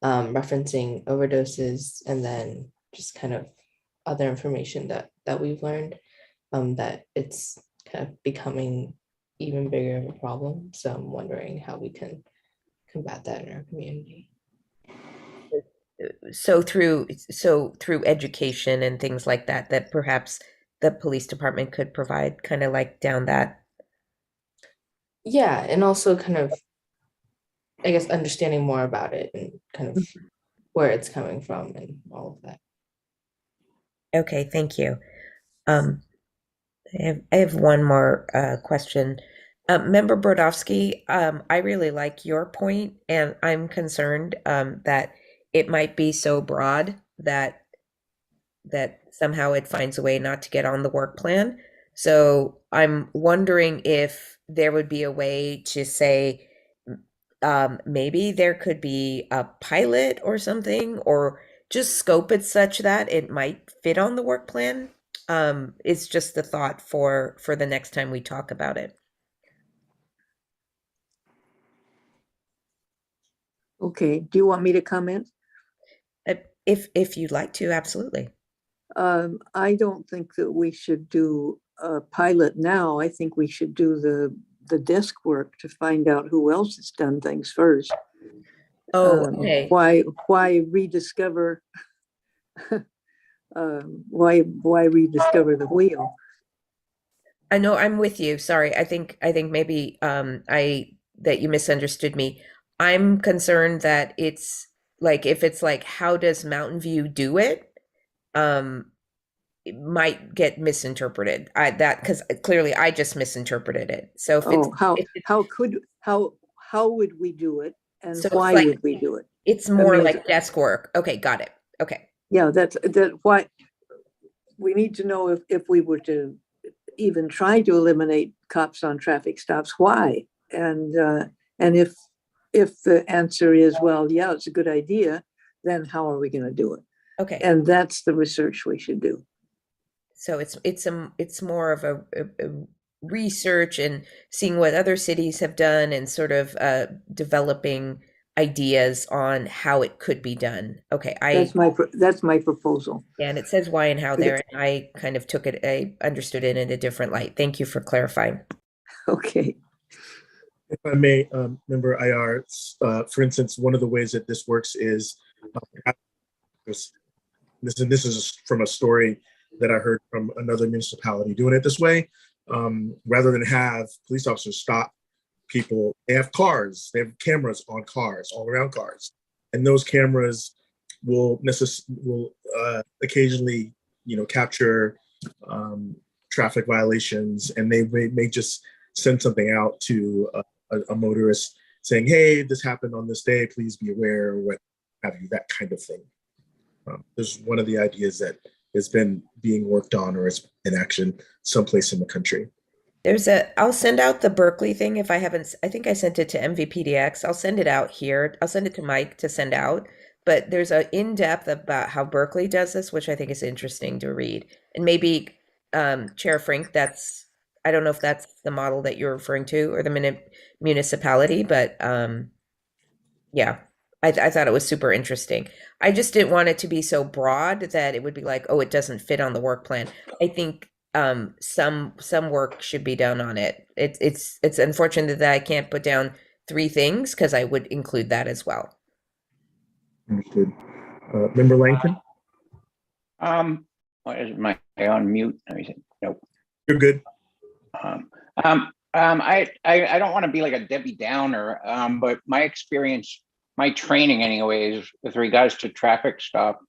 referencing overdoses and then just kind of other information that we've learned, that it's kind of becoming even bigger of a problem. So I'm wondering how we can combat that in our community. So through education and things like that, that perhaps the police department could provide, kind of like down that. Yeah, and also kind of, I guess, understanding more about it and kind of where it's coming from and all of that. Okay, thank you. I have one more question. Member Brodowski, I really like your point, and I'm concerned that it might be so broad that somehow it finds a way not to get on the work plan. So I'm wondering if there would be a way to say, maybe there could be a pilot or something, or just scope it such that it might fit on the work plan. It's just the thought for the next time we talk about it. Okay, do you want me to comment? If you'd like to, absolutely. I don't think that we should do a pilot now. I think we should do the desk work to find out who else has done things first. Oh, okay. Why rediscover why rediscover the wheel? I know, I'm with you. Sorry. I think maybe that you misunderstood me. I'm concerned that it's like, if it's like, how does Mountain View do it? It might get misinterpreted. Because clearly I just misinterpreted it. So if it's How would we do it, and So it's why like- would we do it? it's more mean, like desk work. Okay, got it. Okay. Yeah, that's why we need to know if we were to even try to eliminate cops on traffic stops, why? And if the answer is, well, yeah, it's a good idea, then how are we going to do it? Okay. And that's the research we should do. So it's more of a research and seeing what other cities have done, and sort of developing ideas on how it could be done. Okay, That's my proposal. yeah, and it says why and how there, and I kind of took it, I understood it in a different light. Thank you for clarifying. Okay. If I may, member IR, for instance, one of the ways that this works is this is from a story that I heard from another municipality doing it this way. Rather than have police officers stop people, they have cars, they have cameras on cars, all around cars, and those cameras will occasionally, capture traffic violations, and they may just send something out to a motorist saying, "Hey, this happened on this day. Please be aware," or what have you, that kind of thing. There's one of the ideas that has been being worked on or is in action someplace in the country. I'll send out the Berkeley thing if I haven't. I think I sent it to MVPDX. I'll send it out here. I'll send it to Mike to send out. But there's a in-depth about how Berkeley does this, which I think is interesting to read. And maybe Chair Frink, I don't know if that's the model that you're referring to, or the municipality, but yeah, I thought it was super interesting. I just didn't want it to be so broad that it would be like, oh, it doesn't fit on the work plan. I think some work should be done on it. It's unfortunate that I can't put down 3 things, because I would include that as well. Understood. Member Langton, What is my on mute? Let me see. Nope. you're good. I don't want to be like a Debbie Downer, but my experience, my training anyways, with regards to traffic stop,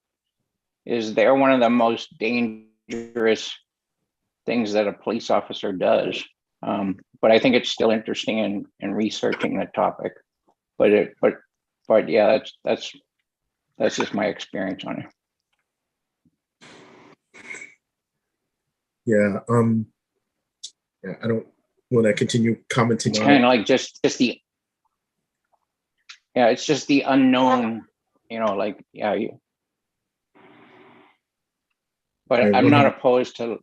is they're one of the most dangerous things that a police officer does. But I think it's still interesting in researching the topic. But yeah, that's just my experience on it. Yeah. Yeah, I don't want to continue commenting It's on kind it. of like just the, yeah, it's just the unknown, like, yeah. But Okay, I'm not opposed to.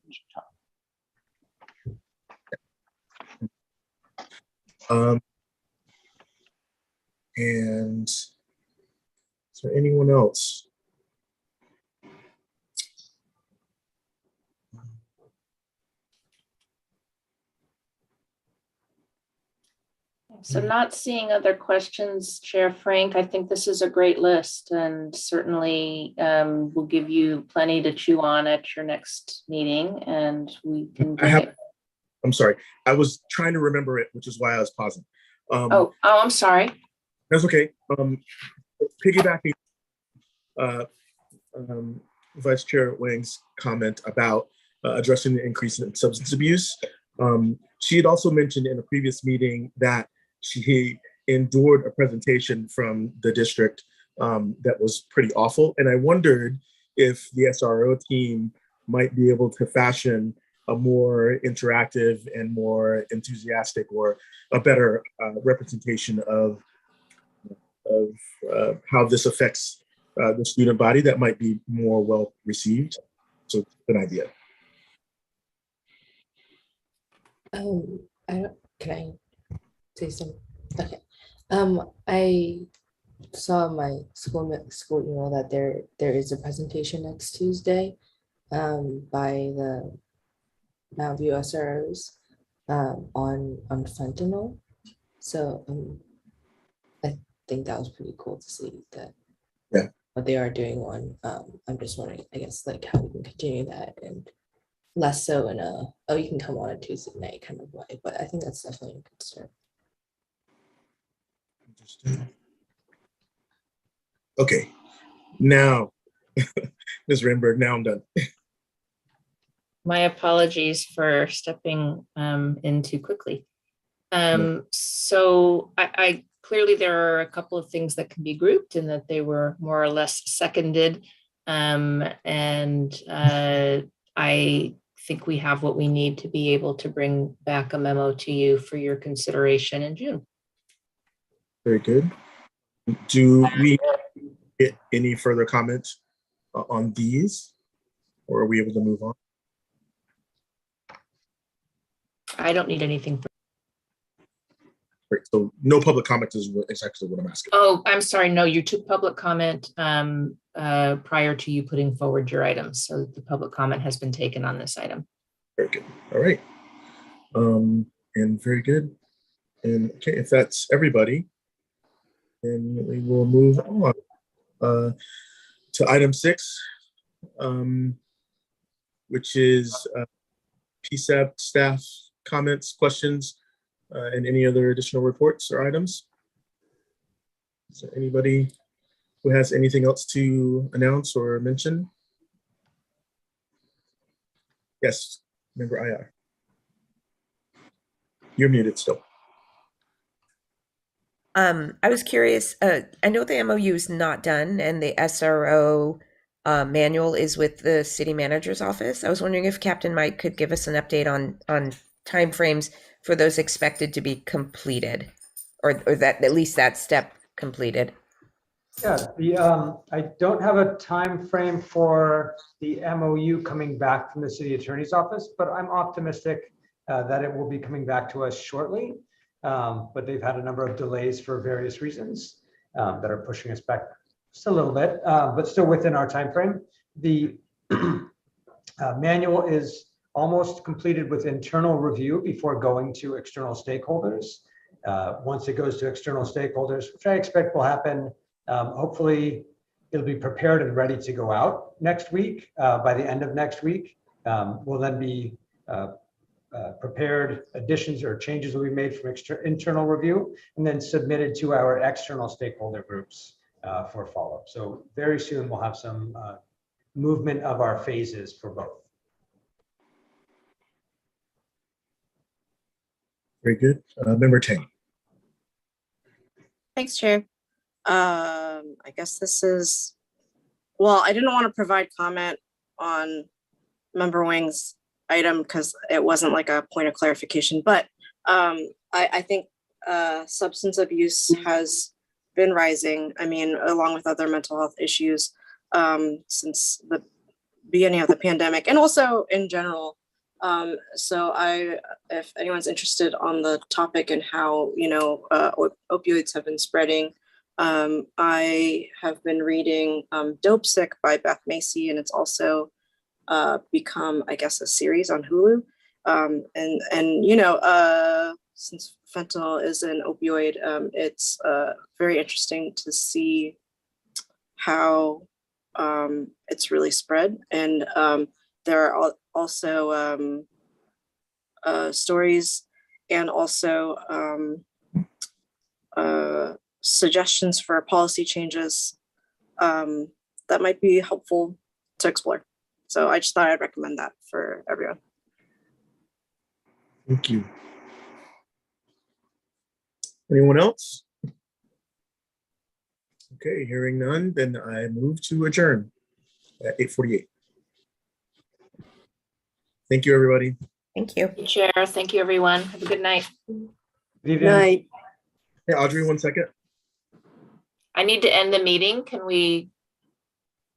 And is there anyone else? So not seeing other questions, Chair Frank, I think this is a great list and certainly will give you plenty to chew on at your next meeting, and we can bring it. I'm sorry. I was trying to remember it, which is why I was pausing. I'm sorry. That's okay. Piggybacking Vice Chair Wang's comment about addressing the increase in substance abuse. She had also mentioned in a previous meeting that she endured a presentation from the district that was pretty awful. And I wondered if the SRO team might be able to fashion a more interactive and more enthusiastic or a better representation of how this affects the student body that might be more well received. So an idea. Can I say something? Okay. I saw my school email that there is a presentation next Tuesday by the Mountain View SROs on fentanyl. So I think that was pretty cool to see that. Yeah. What they are doing on. I'm just wondering, I guess, like how we can continue that and less so in a you can come on a Tuesday night kind of way. But I think that's definitely a good start. Okay, now, Ms. Renberg, now I'm done. My apologies for stepping in too quickly. So I clearly there are a couple of things that can be grouped and that they were more or less seconded. I think we have what we need to be able to bring back a memo to you for your consideration in June. Very good. Do we get any further comments on these, or are we able to move on? I don't need anything. Great. So no public comment is actually what I'm asking. Oh, I'm sorry. No, you took public comment prior to you putting forward your items. So the public comment has been taken on this item. Very good. All right. And very good. And okay, if that's everybody, then we will move on to item 6, which is Psab staff comments, questions, and any other additional reports or items. Is there anybody who has anything else to announce or mention? Yes, member IR. You're muted still. I was curious, I know the MOU is not done and the SRO manual is with the city manager's office. I was wondering if Captain Mike could give us an update on timeframes for those expected to be completed, or that at least that step completed. Yeah, I don't have a time frame for the MOU coming back from the city attorney's office, but I'm optimistic that it will be coming back to us shortly. But they've had a number of delays for various reasons that are pushing us back just a little bit, but still within our time frame. The manual is almost completed with internal review before going to external stakeholders. Once it goes to external stakeholders, which I expect will happen hopefully It'll be prepared and ready to go out next week, by the end of next week. Will then be prepared, additions or changes will be made from internal review, and then submitted to our external stakeholder groups for follow-up. So very soon we'll have some movement of our phases for both. Very good. Member Tang. Thanks, Chair. I guess this is, well, I didn't want to provide comment on Member Wang's item because it wasn't like a point of clarification, but I think substance abuse has been rising. I mean, along with other mental health issues since the beginning of the pandemic and also in general. So if anyone's interested on the topic and how, opioids have been spreading, I have been reading Dope Sick by Beth Macy, and it's also become, I guess, a series on Hulu. Since fentanyl is an opioid, it's very interesting to see how it's really spread. And there are also stories and also suggestions for policy changes that might be helpful to explore. So I just thought I'd recommend that for everyone. Thank you. Anyone else? Okay, hearing none, then I move to adjourn at 8:48. Thank you, everybody. Thank you. Chair, thank you, everyone. Have a good night. Good Good evening. night. Hey, Audrey, 1 second. I need to end the meeting. Can we